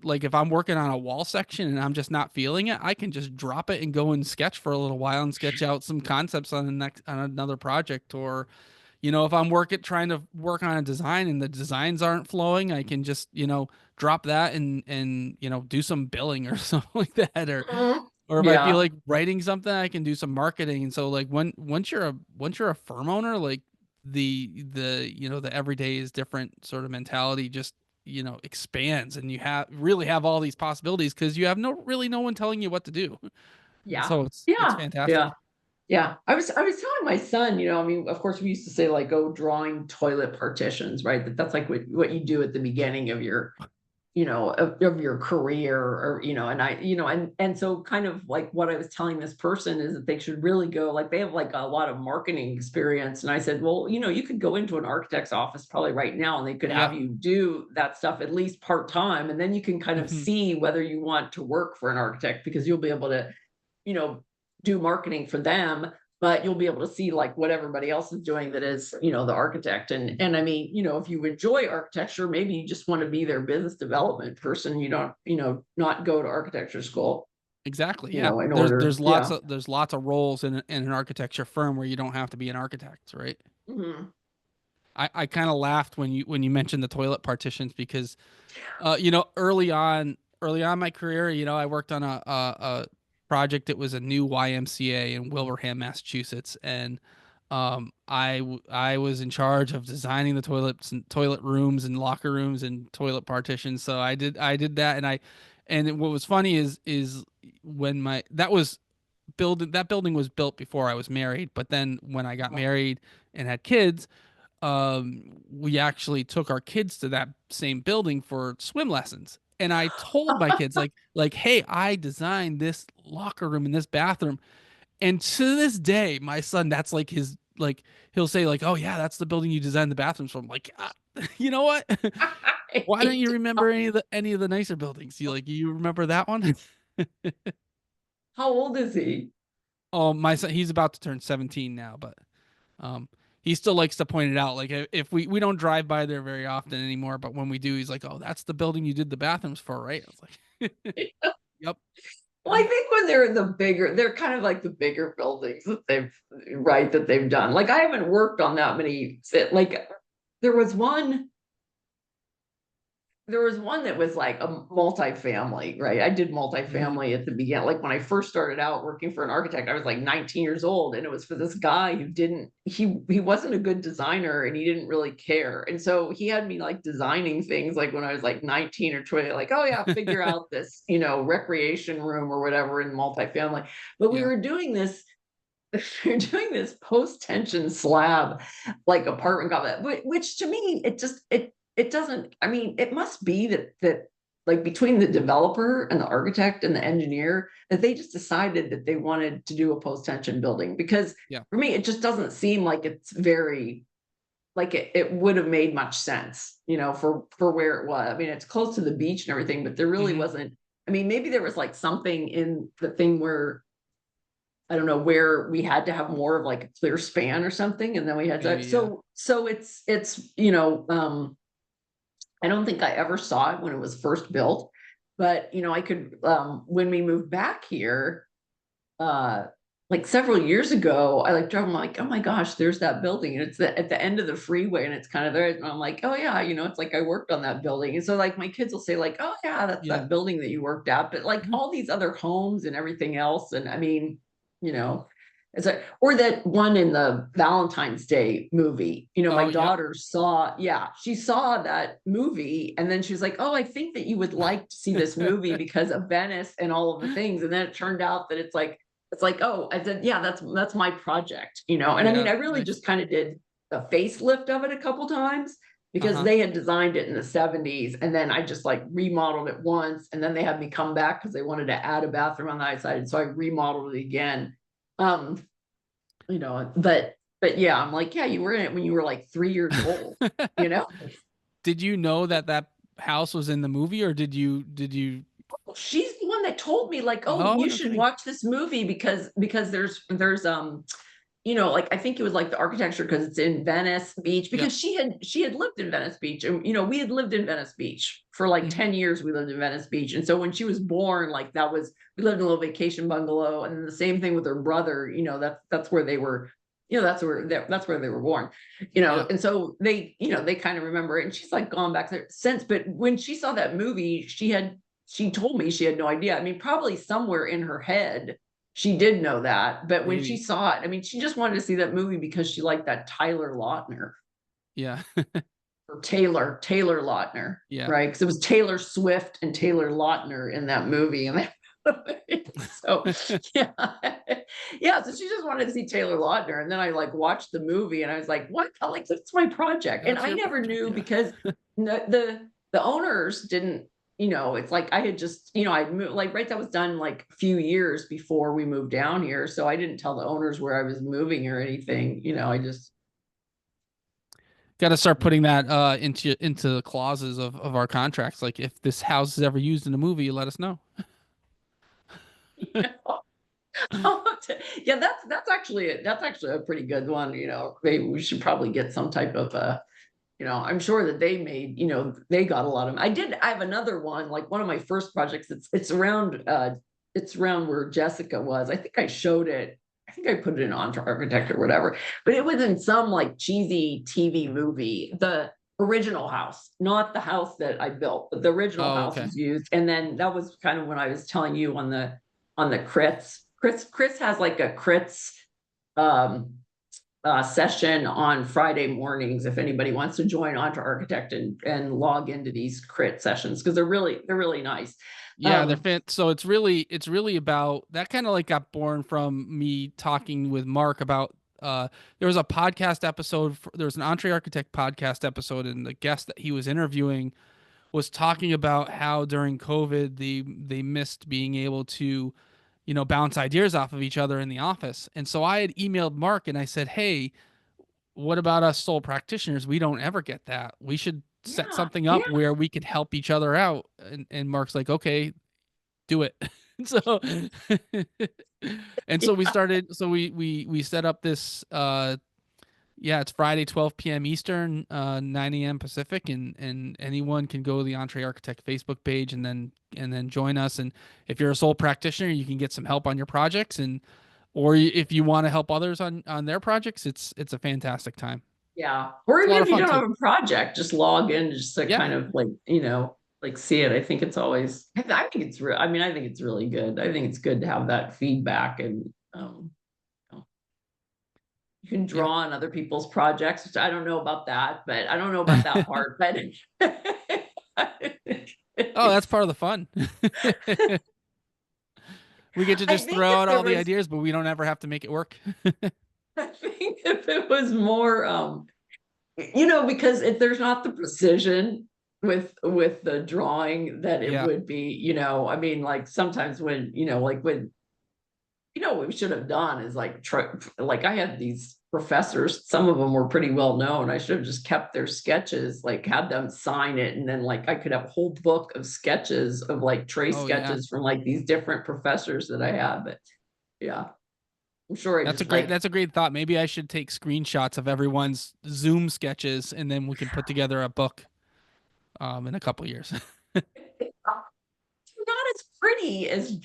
Speaker 2: like if I'm working on a wall section and I'm just not feeling it, I can just drop it and go and sketch for a little while and sketch out some concepts on another project. Or if I'm trying to work on a design and the designs aren't flowing, I can just, drop that and do some billing or something like that.
Speaker 1: Mhm.
Speaker 2: Or if I feel
Speaker 1: Yeah.
Speaker 2: like writing something, I can do some marketing. And so like once you're a firm owner, like the everyday is different sort of mentality just, expands, and you really have all these possibilities because you have no one telling you what to do. And
Speaker 1: Yeah.
Speaker 2: so it's
Speaker 1: Yeah.
Speaker 2: fantastic.
Speaker 1: Yeah. Yeah, I was telling my son, I mean, of course, we used to say like go drawing toilet partitions, right? That's like what you do at the beginning of your, of your career, or and and so kind of like what I was telling this person is that they should really go, like they have like a lot of marketing experience, and I said, well, you could go into an architect's office probably right now, and they could
Speaker 2: Yeah.
Speaker 1: have you do that stuff at least part time, and then you can kind of
Speaker 2: Hmm.
Speaker 1: see whether you want to work for an architect because you'll be able to you know, do marketing for them, but you'll be able to see like what everybody else is doing that is, the architect. And I mean, if you enjoy architecture, maybe you just want to be their business development person. You don't, not go to architecture school,
Speaker 2: Exactly. Yeah.
Speaker 1: in
Speaker 2: There's
Speaker 1: order.
Speaker 2: there's lots
Speaker 1: Yeah.
Speaker 2: of there's lots of roles in an architecture firm where you don't have to be an architect, right?
Speaker 1: Mhm.
Speaker 2: I kind of laughed when you mentioned the toilet partitions because early on in my career, I worked on a project that was a new YMCA in Wilbraham, Massachusetts, and I was in charge of designing the toilets and toilet rooms and locker rooms and toilet partitions. So I did that, and what was funny is when my that building was built before I was married, but then when I got married and had kids, we actually took our kids to that same building for swim lessons. And I told my kids hey, I designed this locker room and this bathroom. And to this day, my son, that's like his like he'll say like, "Oh yeah, that's the building you designed the bathrooms from." Like, you know what? Why don't you remember any of the nicer buildings? You remember that one?
Speaker 1: How old is he?
Speaker 2: Oh, my son, he's about to turn 17 now, but Um, he still likes to point it out. Like if we don't drive by there very often anymore, but when we do, he's like, "Oh, that's the building you did the bathrooms for, right?" I was like, "Yep."
Speaker 1: Well, I think when they're in the bigger, they're kind of like the bigger buildings that they've done. Like I haven't worked on that many, like there was one there was one that was like a multifamily, right? I did
Speaker 2: Hmm.
Speaker 1: multifamily at the beginning. Like when I first started out working for an architect, I was like 19 years old, and it was for this guy who didn't he wasn't a good designer, and he didn't really care. And so he had me like designing things like when I was like 19 or 20, like, oh yeah, figure out this, recreation room or whatever in multifamily. But we
Speaker 2: Yeah.
Speaker 1: were doing this we are doing this post-tension slab like apartment complex, which to me it doesn't. I mean, it must be that like between the developer and the architect and the engineer that they just decided that they wanted to do a post-tension building, because
Speaker 2: Yeah.
Speaker 1: for me it just doesn't seem like it's very like it would have made much sense, for where it was. I mean, it's close to the beach and everything, but there really
Speaker 2: Hmm.
Speaker 1: wasn't. I mean, maybe there was like something in the thing where I don't know, where we had to have more of like a clear span or something. And then we had to,
Speaker 2: Maybe. Yeah.
Speaker 1: so it's, I don't think I ever saw it when it was first built. but I could, when we moved back here, uh like several years ago, I like drove, I'm like, oh my gosh, there's that building. And it's at the end of the freeway and it's kind of there. And I'm like, oh yeah, it's like I worked on that building. And so like my kids will say, like, oh yeah, that's
Speaker 2: Yeah.
Speaker 1: that building that you worked at. But like
Speaker 2: Mhm.
Speaker 1: all these other homes and everything else. And I mean, you know, it's like, or that one in the Valentine's Day movie, my
Speaker 2: Oh, yep.
Speaker 1: daughter saw, yeah, she saw that movie and then she was like, oh, I think that you would like to see this movie because of Venice and all of the things. And then it turned out that it's like, oh, I said, yeah, that's my project. And I mean,
Speaker 2: Yeah.
Speaker 1: I really
Speaker 2: Nice.
Speaker 1: just kind of did a facelift of it a couple times because
Speaker 2: Uh-huh.
Speaker 1: they had designed it in the 70s. And then I just like remodeled it once. And then they had me come back because they wanted to add a bathroom on the outside. And so I remodeled it again. Um, but yeah, I'm like, yeah, you were in it when you were like 3 years old, you know?
Speaker 2: Did you know that that house was in the movie, or did you?
Speaker 1: She's the one that told me, like, oh,
Speaker 2: Oh,
Speaker 1: you
Speaker 2: no
Speaker 1: should
Speaker 2: kidding.
Speaker 1: watch this movie because there's like I think it was like the architecture because it's in Venice Beach
Speaker 2: Yep.
Speaker 1: because she had lived in Venice Beach and we had lived in Venice Beach for like
Speaker 2: Hmm.
Speaker 1: 10 years. We lived in Venice Beach. And so when she was born, like we lived in a little vacation bungalow. And then the same thing with her brother, that's where they were, that's where they were born,
Speaker 2: Yeah.
Speaker 1: and so they kind of remember it. And she's like gone back there since. But when she saw that movie, she told me she had no idea. I mean, probably somewhere in her head she did know that, but when she
Speaker 2: Maybe.
Speaker 1: saw it, I mean, she just wanted to see that movie because she liked that Tyler Lautner
Speaker 2: Yeah.
Speaker 1: or Taylor Lautner,
Speaker 2: Yeah.
Speaker 1: right? Because it was Taylor Swift and Taylor Lautner in that movie, and so yeah, yeah. So she just wanted to see Taylor Lautner, and then I like watched the movie, and I was like, "What? I like that's my project," and
Speaker 2: That's
Speaker 1: I
Speaker 2: your
Speaker 1: never
Speaker 2: project.
Speaker 1: knew
Speaker 2: Yeah.
Speaker 1: because the owners didn't. It's like I had just, I moved like right that was done like a few years before we moved down here. So I didn't tell the owners where I was moving or anything. I just
Speaker 2: Got to start putting that into the clauses of our contracts. Like, if this house is ever used in a movie, let us know.
Speaker 1: yeah, that's actually a pretty good one. Maybe we should probably get some type of I'm sure that they made, they got a lot of. I have another one, like one of my first projects. It's around where Jessica was. I think I showed it. I think I put it in Entre Architect or whatever, but it was in some like cheesy TV movie. The original house, not the house that I built, but the original
Speaker 2: Oh,
Speaker 1: house
Speaker 2: okay.
Speaker 1: was used. And then that was kind of when I was telling you on the crits. Chris has like a crits um session on Friday mornings if anybody wants to join Entre Architect and log into these crit sessions because they're really nice.
Speaker 2: Yeah, they're
Speaker 1: Um,
Speaker 2: fan. So it's really about that. Kind of like got born from me talking with Mark about. There was a podcast episode. There was an Entree Architect podcast episode, and the guest that he was interviewing was talking about how during COVID they missed being able to, bounce ideas off of each other in the office. And so I had emailed Mark and I said, "Hey, what about us sole practitioners? We don't ever get that. We should set
Speaker 1: yeah,
Speaker 2: something
Speaker 1: yeah,
Speaker 2: up where we could help each other out." And Mark's like, "Okay, do it." So and so we started. So we set up this. Yeah, it's Friday, 12 p.m. Eastern, 9 a.m. Pacific, and anyone can go to the Entree Architect Facebook page and then join us. And if you're a sole practitioner, you can get some help on your projects, and or if you want to help others on their projects, it's a fantastic time.
Speaker 1: yeah. Or
Speaker 2: It's a
Speaker 1: even
Speaker 2: lot of
Speaker 1: if you
Speaker 2: fun
Speaker 1: don't
Speaker 2: too.
Speaker 1: have a project, just log in just to
Speaker 2: Yeah.
Speaker 1: kind of like see it. I think it's always. I think it's real. I mean, I think it's really good. I think it's good to have that feedback and you can
Speaker 2: Yeah.
Speaker 1: draw on other people's projects, which I don't know about that, but I don't know about that part. But
Speaker 2: Oh, that's
Speaker 1: it's
Speaker 2: part of the fun. We get to
Speaker 1: I
Speaker 2: just
Speaker 1: think
Speaker 2: throw
Speaker 1: if
Speaker 2: out
Speaker 1: there
Speaker 2: all the
Speaker 1: was,
Speaker 2: ideas, but we don't ever have to make it work.
Speaker 1: I think if it was more, because if there's not the precision with the drawing that it
Speaker 2: Yeah.
Speaker 1: would be, I mean, like sometimes when, like when what we should have done is like like I had these professors, some of them were pretty well known. I should have just kept their sketches, like had them sign it, and then like I could have a whole book of sketches of like trace
Speaker 2: Oh yeah.
Speaker 1: sketches from like these different professors that I had. But yeah, I'm sure I just like
Speaker 2: That's a great thought. Maybe I should take screenshots of everyone's Zoom sketches and then we can put together a book in a couple years.
Speaker 1: pretty as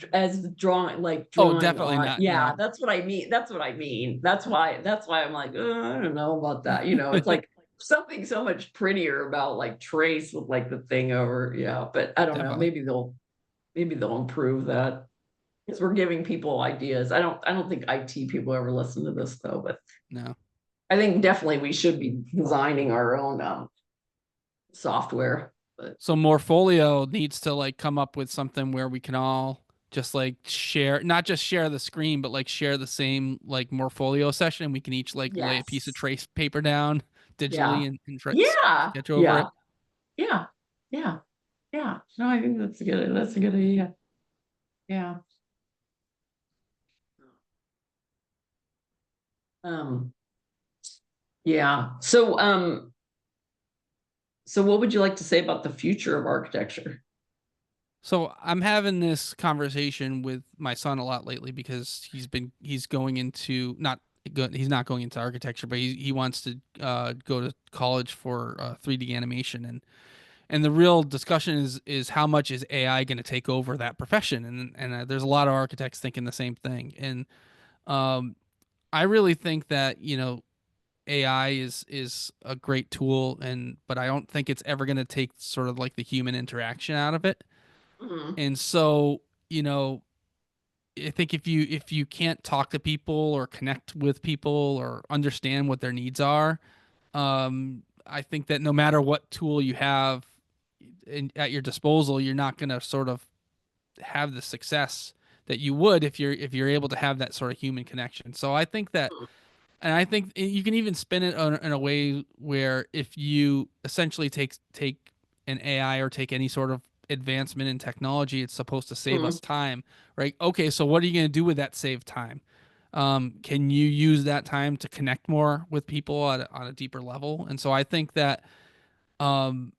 Speaker 1: drawing, like
Speaker 2: Oh,
Speaker 1: drawing
Speaker 2: definitely
Speaker 1: on.
Speaker 2: not.
Speaker 1: Yeah,
Speaker 2: No.
Speaker 1: that's what I mean. That's what I mean. That's why I'm like, I don't know about that. It's like something so much prettier about like trace with like the thing over. Yeah, but I don't know.
Speaker 2: Definitely.
Speaker 1: Maybe they'll improve that because we're giving people ideas. I don't think IT people ever listen to this though, but
Speaker 2: No.
Speaker 1: I think definitely we should be designing our own software. But
Speaker 2: So Morpholio needs to like come up with something where we can all just like share, not just share the screen, but like share the same like Morpholio session. And we can each like lay a piece of
Speaker 1: yes.
Speaker 2: trace paper down
Speaker 1: Yeah.
Speaker 2: digitally and
Speaker 1: Yeah.
Speaker 2: sketch over
Speaker 1: Yeah.
Speaker 2: it.
Speaker 1: Yeah. Yeah. Yeah. No, I think that's a good idea. Yeah. Um, yeah. So what would you like to say about the future of architecture?
Speaker 2: So I'm having this conversation with my son a lot lately because he's going into he's not going into architecture, but he wants to go to college for 3D animation, and the real discussion is how much is AI going to take over that profession, and there's a lot of architects thinking the same thing, and um, I really think that AI is a great tool, but I don't think it's ever going to take sort of like the human interaction out of it.
Speaker 1: Mhm.
Speaker 2: And so, you know, I think if you can't talk to people or connect with people or understand what their needs are, I think that no matter what tool you have at your disposal, you're not going to sort of have the success that you would if you're able to have that sort of human connection. So I think that, and I think you can even spin it in a way where if you essentially take an AI or take any sort of advancement in technology, it's supposed to save us
Speaker 1: Mhm.
Speaker 2: time, right? Okay, so what are you going to do with that saved time? Can you use that time to connect more with people on a deeper level? And so I think that um,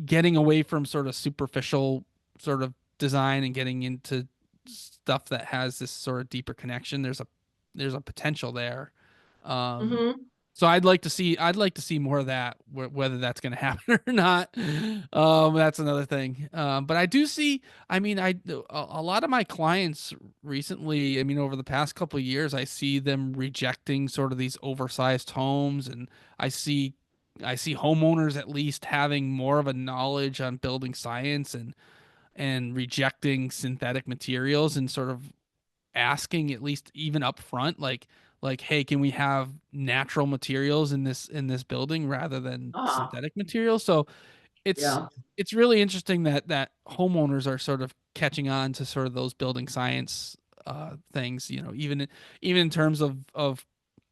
Speaker 2: getting away from sort of superficial sort of design and getting into stuff that has this sort of deeper connection, there's a potential there. Um,
Speaker 1: Mhm.
Speaker 2: so I'd like to see more of that, whether that's going to happen or not. That's another thing. But I do see. I mean, a lot of my clients recently. I mean, over the past couple of years, I see them rejecting sort of these oversized homes, and I see I see homeowners at least having more of a knowledge on building science and rejecting synthetic materials and sort of asking at least even up front like hey, can we have natural materials in this building rather than
Speaker 1: Ah,
Speaker 2: synthetic materials? So it's
Speaker 1: yeah.
Speaker 2: it's really interesting that homeowners are sort of catching on to sort of those building science things, even in terms of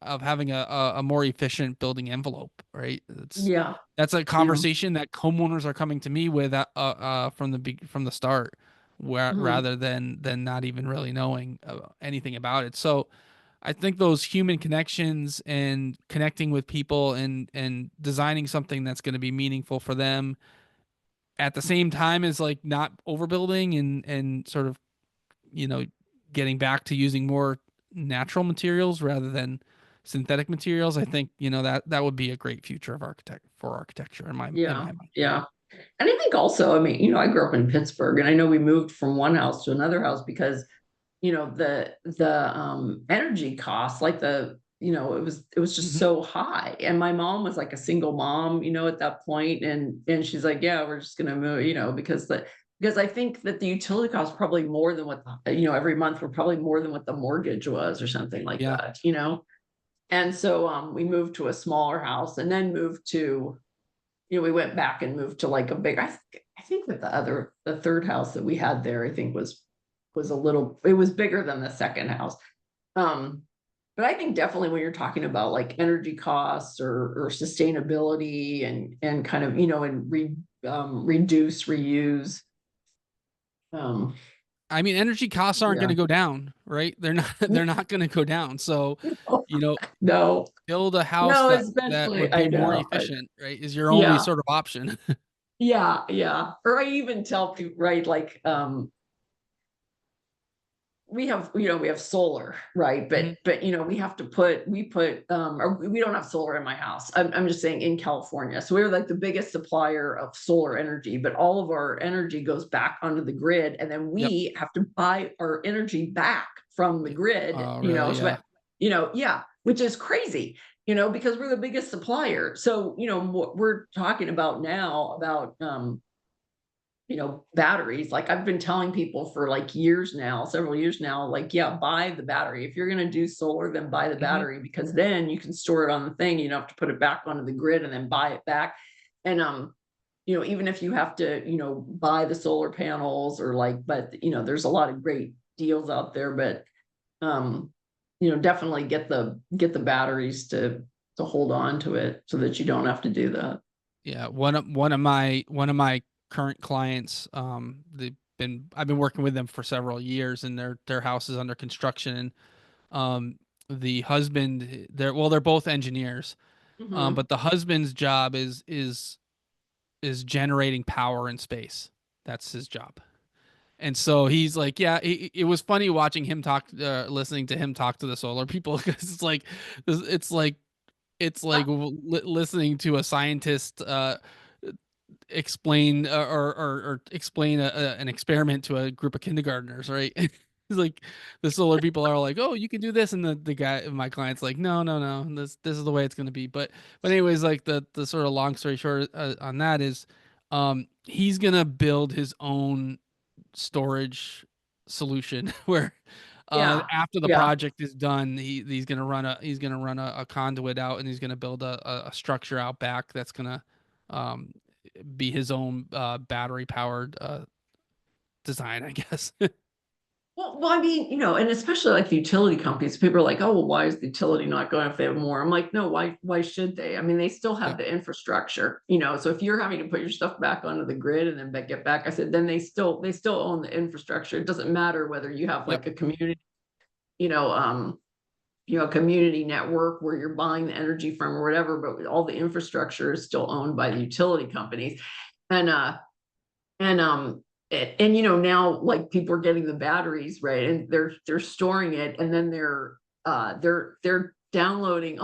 Speaker 2: having a more efficient building envelope, right?
Speaker 1: Yeah.
Speaker 2: That's a
Speaker 1: Yeah.
Speaker 2: conversation that homeowners are coming to me with from the start, where
Speaker 1: Mhm.
Speaker 2: rather than not even really knowing anything about it. So I think those human connections and connecting with people and designing something that's going to be meaningful for them at the same time as like not overbuilding and sort of you know getting back to using more natural materials rather than synthetic materials. I think that would be a great future of architecture in my
Speaker 1: Yeah.
Speaker 2: mind.
Speaker 1: Yeah. And I think also, I mean, I grew up in Pittsburgh and I know we moved from one house to another house because the energy costs, like it was just
Speaker 2: Hmm.
Speaker 1: so high. And my mom was like a single mom, at that point, and she's like, yeah, we're just gonna move, because I think that the utility costs probably more than what every month were probably more than what the mortgage was or something like
Speaker 2: Yeah.
Speaker 1: that. And so we moved to a smaller house and then moved to, we went back and moved to like a big, I think that the third house that we had there, I think it was bigger than the second house. Um, but I think definitely when you're talking about like energy costs or sustainability and kind of, reduce, reuse. Um,
Speaker 2: I mean, energy costs aren't going
Speaker 1: yeah.
Speaker 2: to go down, right? They're not they're not going to go down. So, you know,
Speaker 1: No,
Speaker 2: build a house
Speaker 1: no,
Speaker 2: that
Speaker 1: especially
Speaker 2: would
Speaker 1: I
Speaker 2: be more
Speaker 1: know.
Speaker 2: efficient, right? Is your only
Speaker 1: Yeah,
Speaker 2: sort of option.
Speaker 1: yeah, yeah. Or I even tell people, right, like, we have solar, right?
Speaker 2: Mhm.
Speaker 1: But we have to or we don't have solar in my house. I'm just saying in California. So we're like the biggest supplier of solar energy, but all of our energy goes back onto the grid, and then
Speaker 2: Yep.
Speaker 1: we have to buy our energy back from the grid,
Speaker 2: Oh, really?
Speaker 1: so
Speaker 2: Yeah.
Speaker 1: yeah, which is crazy, because we're the biggest supplier. So, what we're talking about now about batteries. Like I've been telling people for like years now, several years now, like, yeah, buy the battery. If you're going to do solar, then buy the
Speaker 2: Hmm.
Speaker 1: battery, because then you can store it on the thing. You don't have to put it back onto the grid and then buy it back. And, even if you have to, buy the solar panels or like, but, there's a lot of great deals out there, but, definitely get the batteries to hold on to it so that you don't have to do that.
Speaker 2: Yeah. One of my current clients, I've been working with them for several years, and their house is under construction. And the husband, they're both engineers.
Speaker 1: Mhm.
Speaker 2: But the husband's job is generating power in space. That's his job. And so he's like, yeah, it was funny watching him talk, listening to him talk to the solar people, because it's like listening to a scientist explain or explain an experiment to a group of kindergartners, right? It's like the solar people are like, oh, you can do this, and the guy, my client's like, no, no, no, this is the way it's going to be. But anyways, like the sort of long story short on that is, he's gonna build his own storage solution where
Speaker 1: Yeah.
Speaker 2: after the
Speaker 1: Yeah.
Speaker 2: project is done, he's gonna run a conduit out, and he's gonna build a structure out back that's gonna um be his own battery powered design, I guess.
Speaker 1: Well, I mean, and especially like the utility companies, people are like, oh, well, why is the utility not going if they have more? I'm like, no, why should they? I mean, they still have
Speaker 2: Yep.
Speaker 1: the infrastructure, so if you're having to put your stuff back onto the grid and then get back, I said, then they still own the infrastructure. It doesn't matter whether you have
Speaker 2: Yep.
Speaker 1: like a community, you know, um, community network where you're buying the energy from or whatever, but all the infrastructure is still owned by the utility companies. And and now like people are getting the batteries, right, and they're storing it, and then they're downloading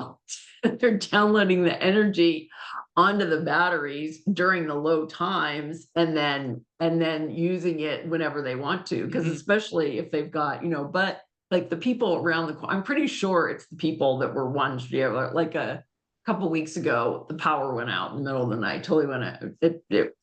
Speaker 1: they're downloading the energy onto the batteries during the low times, and then using it whenever they want to, because
Speaker 2: Hmm.
Speaker 1: especially if they've got, but like the people around I'm pretty sure it's the people that were ones, like a couple weeks ago, the power went out in the middle of the night, totally went out.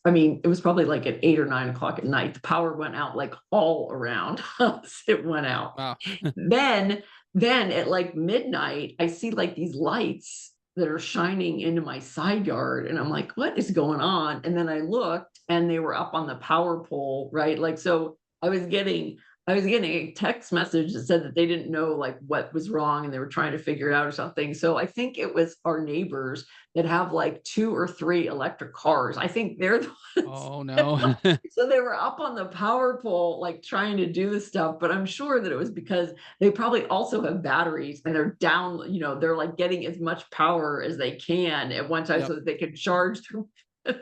Speaker 1: I mean, it was probably like at 8 or 9 o'clock at night. The power went out like all around us. It went out.
Speaker 2: Wow.
Speaker 1: Then, then at like midnight, I see like these lights that are shining into my side yard. And I'm like, what is going on? And then I looked, and they were up on the power pole, right? Like, so I was getting a text message that said that they didn't know like what was wrong, and they were trying to figure it out or something. So I think it was our neighbors that have like 2 or 3 electric cars. I think they're the ones.
Speaker 2: Oh no.
Speaker 1: So they were up on the power pole, like trying to do this stuff. But I'm sure that it was because they probably also have batteries, and they're down, they're like getting as much power as they can at one time
Speaker 2: Yep.
Speaker 1: so that they can charge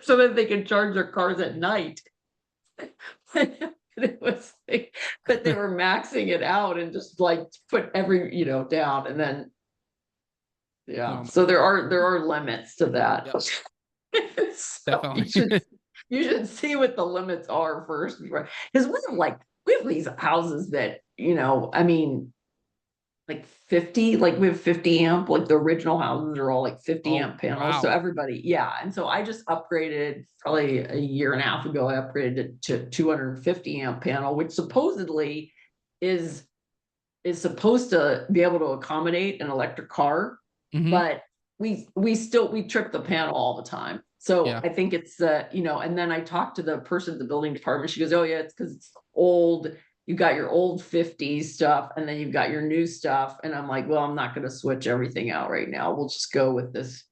Speaker 1: so that they can charge their cars at night. It was but they were maxing it out and just like put every, down, and then yeah.
Speaker 2: Oh my
Speaker 1: So there
Speaker 2: God.
Speaker 1: are there are limits to that.
Speaker 2: Yep.
Speaker 1: So you
Speaker 2: Definitely.
Speaker 1: should you should see what the limits are first, because we have these houses that, I mean, like 50, like we have 50 amp, like the original houses are all like 50
Speaker 2: Oh
Speaker 1: amp panels. So
Speaker 2: wow.
Speaker 1: everybody, yeah. And so I just upgraded probably a year and a half ago. I upgraded it to 250 amp panel, which supposedly is is supposed to be able to accommodate an electric car,
Speaker 2: Hmm.
Speaker 1: but we trip the panel all the time. So
Speaker 2: Yeah.
Speaker 1: I think it's and then I talked to the person at the building department. She goes, oh yeah, it's because it's old. You got your old 50s stuff, and then you've got your new stuff. And I'm like, well, I'm not going to switch everything out right now. We'll just go with this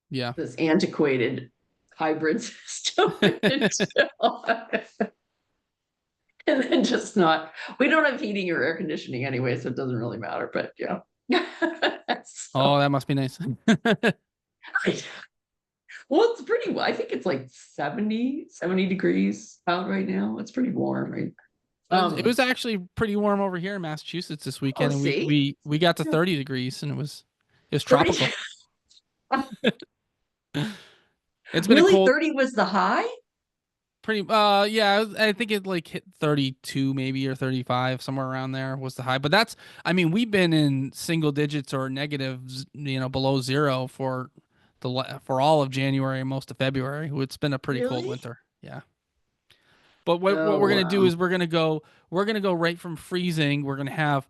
Speaker 2: Yeah.
Speaker 1: this antiquated hybrid system. And then just not, we don't have heating or air conditioning anyway, so it doesn't really matter, but yeah.
Speaker 2: Oh,
Speaker 1: So,
Speaker 2: that must be nice.
Speaker 1: well, it's pretty, I think it's like 70 degrees out right now. It's pretty warm, right?
Speaker 2: It
Speaker 1: Um,
Speaker 2: was actually pretty warm over here in Massachusetts this
Speaker 1: oh,
Speaker 2: weekend, and we
Speaker 1: see,
Speaker 2: we we got to 30 degrees, and it was
Speaker 1: 30,
Speaker 2: tropical. It's been a
Speaker 1: really
Speaker 2: cold,
Speaker 1: 30 was the high?
Speaker 2: pretty yeah, I think it like hit 32 maybe or 35 somewhere around there was the high. But that's I mean, we've been in single digits or negatives, below zero for all of January and most of February. It's been a pretty cold
Speaker 1: Really?
Speaker 2: winter. Yeah. But what
Speaker 1: Oh,
Speaker 2: we're gonna do
Speaker 1: wow.
Speaker 2: is we're gonna go right from freezing. We're gonna have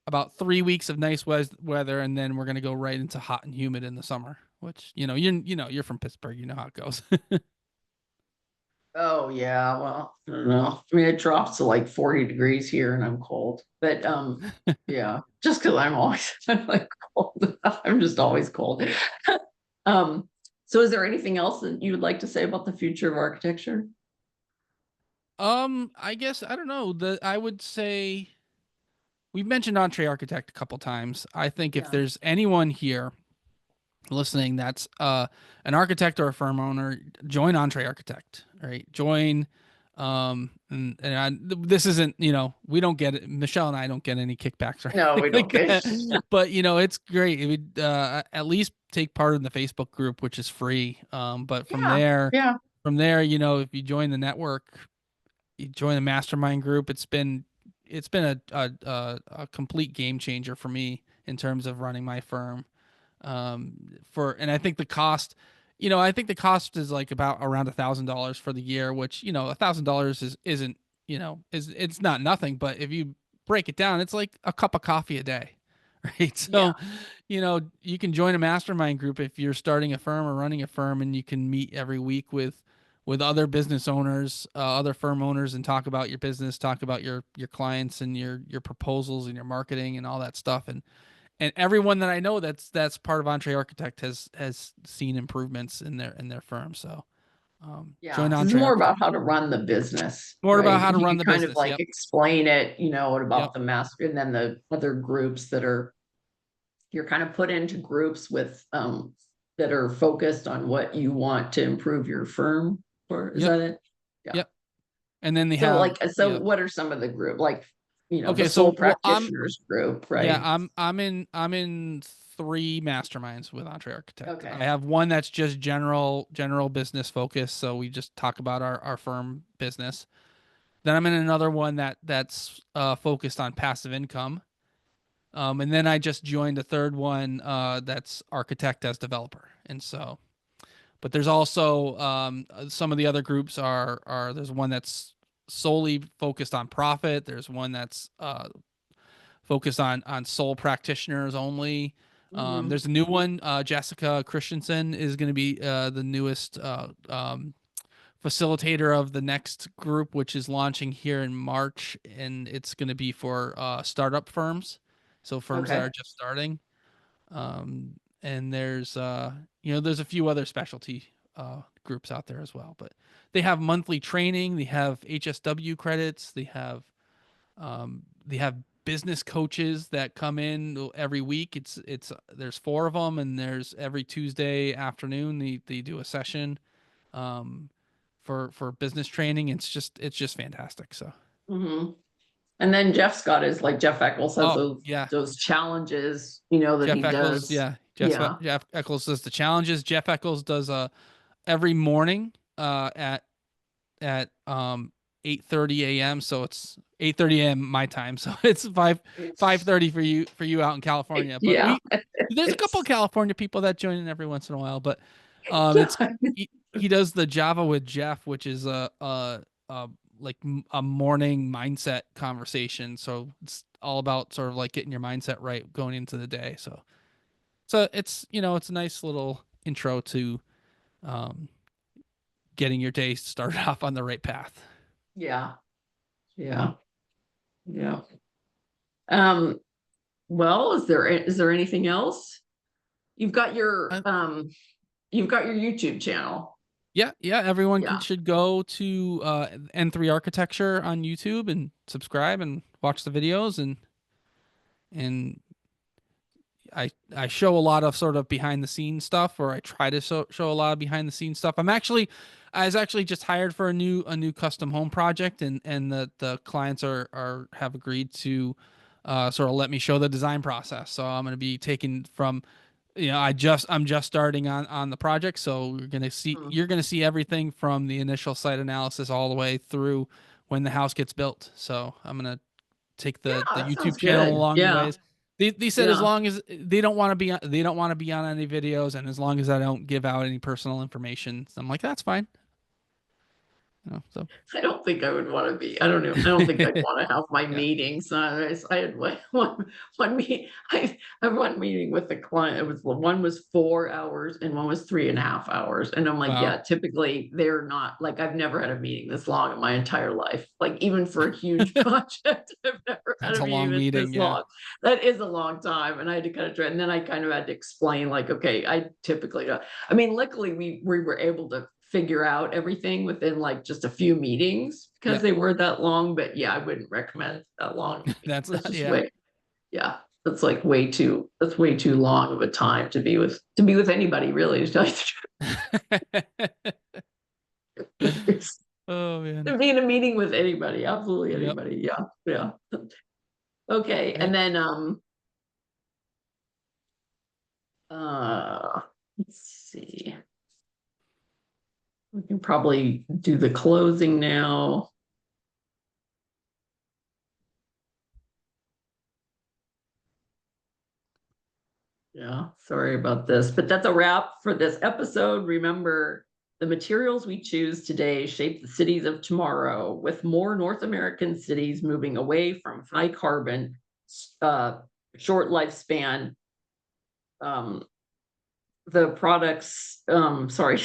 Speaker 2: about 3 weeks of nice weather, and then we're gonna go right into hot and humid in the summer. Which you're from Pittsburgh, you know how it goes.
Speaker 1: Oh, yeah. Well, I don't know. I mean, it drops to like 40 degrees here and I'm cold. But yeah, just because I'm always I'm like cold. I'm just always cold. Um, so is there anything else that you would like to say about the future of architecture?
Speaker 2: I guess I don't know. I would say we've mentioned Entree Architect a couple times. I think if
Speaker 1: Yeah.
Speaker 2: there's anyone here listening that's an architect or a firm owner, join Entree Architect. Right, join. This isn't, we don't get it. Michelle and I don't get any kickbacks or
Speaker 1: No,
Speaker 2: anything
Speaker 1: we don't
Speaker 2: like
Speaker 1: get
Speaker 2: that. But it's great. It would at least take part in the Facebook group, which is free. But from
Speaker 1: Yeah,
Speaker 2: there,
Speaker 1: yeah,
Speaker 2: if you join the network, you join the mastermind group. It's been a complete game changer for me in terms of running my firm. And I think the cost is like about around $1,000 for the year, which $1,000 isn't it's not nothing, but if you break it down, it's like a cup of coffee a day, right?
Speaker 1: yeah,
Speaker 2: So you can join a mastermind group if you're starting a firm or running a firm, and you can meet every week with other business owners, other firm owners, and talk about your business, talk about your clients and your proposals and your marketing and all that stuff. And everyone that I know that's part of Entree Architect has seen improvements in their firm. So
Speaker 1: yeah.
Speaker 2: join
Speaker 1: This is
Speaker 2: Entree
Speaker 1: more about
Speaker 2: Architect.
Speaker 1: how to run the business,
Speaker 2: More about
Speaker 1: right?
Speaker 2: how
Speaker 1: And
Speaker 2: to
Speaker 1: he
Speaker 2: run
Speaker 1: can
Speaker 2: the
Speaker 1: kind of
Speaker 2: business.
Speaker 1: like
Speaker 2: Yep.
Speaker 1: explain it,
Speaker 2: Yep.
Speaker 1: about the master and then the other groups that are you're kind of put into groups with that are focused on what you want to improve your firm or is
Speaker 2: Yep.
Speaker 1: that it? Yeah.
Speaker 2: Yep. And then they
Speaker 1: So
Speaker 2: have
Speaker 1: like so
Speaker 2: yeah.
Speaker 1: what are some of the group like the
Speaker 2: Okay.
Speaker 1: sole
Speaker 2: So well,
Speaker 1: practitioners group,
Speaker 2: yeah,
Speaker 1: right?
Speaker 2: I'm in three masterminds with Entree Architect. I
Speaker 1: Okay.
Speaker 2: have one that's just general business focus, so we just talk about our firm business. Then I'm in another one that's focused on passive income. And then I just joined a third one that's architect as developer. And so, but there's also some of the other groups are there's one that's solely focused on profit. There's one that's focused on sole practitioners only.
Speaker 1: Hmm.
Speaker 2: There's a new one. Jessica Christensen is going to be the newest facilitator of the next group, which is launching here in March, and it's going to be for startup firms, so firms that
Speaker 1: Okay.
Speaker 2: are just starting. And there's a few other specialty groups out there as well, but they have monthly training, they have HSW credits, they have business coaches that come in every week. It's there's four of them, and there's every Tuesday afternoon they do a session um, for business training. It's just fantastic. So,
Speaker 1: Hmm. And then Jeff Scott is like Jeff Eccles has
Speaker 2: oh
Speaker 1: those
Speaker 2: yeah,
Speaker 1: those challenges, that
Speaker 2: Jeff
Speaker 1: he
Speaker 2: Eccles,
Speaker 1: does.
Speaker 2: yeah,
Speaker 1: Yeah.
Speaker 2: Jeff Eccles does the challenges. Jeff Eccles does every morning at 8:30 a.m. So it's 8:30 a.m. my time. So it's 5:30 for you out in California. But
Speaker 1: Yeah.
Speaker 2: there's a couple of
Speaker 1: It's
Speaker 2: California people that join in every once in a while. But it's
Speaker 1: yeah.
Speaker 2: he does the Java with Jeff, which is a morning mindset conversation. So it's all about sort of like getting your mindset right going into the day. So it's a nice little intro to um, getting your day started off on the right path.
Speaker 1: Yeah. Yeah. Yeah. Um, well, is there anything else? You've got your
Speaker 2: Uh,
Speaker 1: um you've got your YouTube channel.
Speaker 2: yeah, yeah. Everyone
Speaker 1: Yeah.
Speaker 2: should go to N3 Architecture on YouTube and subscribe and watch the videos and I show a lot of sort of behind the scenes stuff, or I try to show a lot of behind the scenes stuff. I was actually just hired for a new custom home project, and the clients have agreed to sort of let me show the design process. So I'm going to be taking from, I'm just starting on the project, so
Speaker 1: Mm.
Speaker 2: you're gonna see everything from the initial site analysis all the way through when the house gets built. So I'm gonna take
Speaker 1: Yeah,
Speaker 2: the
Speaker 1: that
Speaker 2: YouTube
Speaker 1: sounds
Speaker 2: channel
Speaker 1: good.
Speaker 2: along the
Speaker 1: Yeah,
Speaker 2: ways. They said as
Speaker 1: yeah.
Speaker 2: long as they don't want to be on any videos, and as long as I don't give out any personal information, so I'm like, that's fine. So
Speaker 1: I don't think I would want to be. I don't know. I don't think I'd want to have my
Speaker 2: yeah.
Speaker 1: meetings. I had one meeting. I had one meeting with the client. It was one was 4 hours and one was 3.5 hours. And I'm like,
Speaker 2: Wow,
Speaker 1: yeah, typically they're not like I've never had a meeting this long in my entire life. Like even for a huge project, I've never had
Speaker 2: that's
Speaker 1: a
Speaker 2: a
Speaker 1: meeting
Speaker 2: long
Speaker 1: that's
Speaker 2: meeting.
Speaker 1: this
Speaker 2: Yeah,
Speaker 1: long. That is a long time. And I had to kind of try, and then I kind of had to explain, like, okay, I typically don't. I mean, luckily we were able to figure out everything within like just a few meetings because
Speaker 2: yeah.
Speaker 1: they were that long. But yeah, I wouldn't recommend that long.
Speaker 2: That's
Speaker 1: It's
Speaker 2: not.
Speaker 1: just
Speaker 2: Yeah.
Speaker 1: way, yeah, that's like that's way too long of a time to be with anybody, really, to tell you the truth.
Speaker 2: Oh man.
Speaker 1: To be in a meeting with anybody, absolutely
Speaker 2: Yep.
Speaker 1: anybody. Yeah, yeah. Okay,
Speaker 2: Right.
Speaker 1: and then let's see. We can probably do the closing now. Yeah, sorry about this, but that's a wrap for this episode. Remember, the materials we choose today shape the cities of tomorrow, with more North American cities moving away from high carbon, uh, short lifespan. Um, the products, sorry,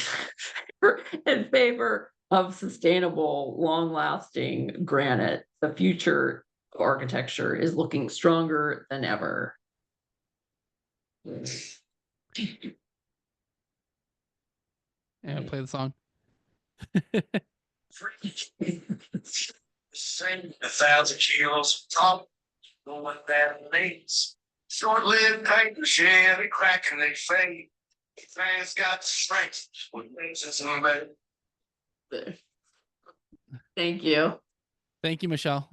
Speaker 1: in favor of sustainable, long lasting granite. The future of architecture is looking stronger than ever.
Speaker 2: Yeah. Play the song.
Speaker 3: Sing 1,000 kilos of top, know what that means. Short-lived paper shed, a crack and they fade. Man's got strength, what makes us made.
Speaker 1: Thank you.
Speaker 2: Thank you, Michelle.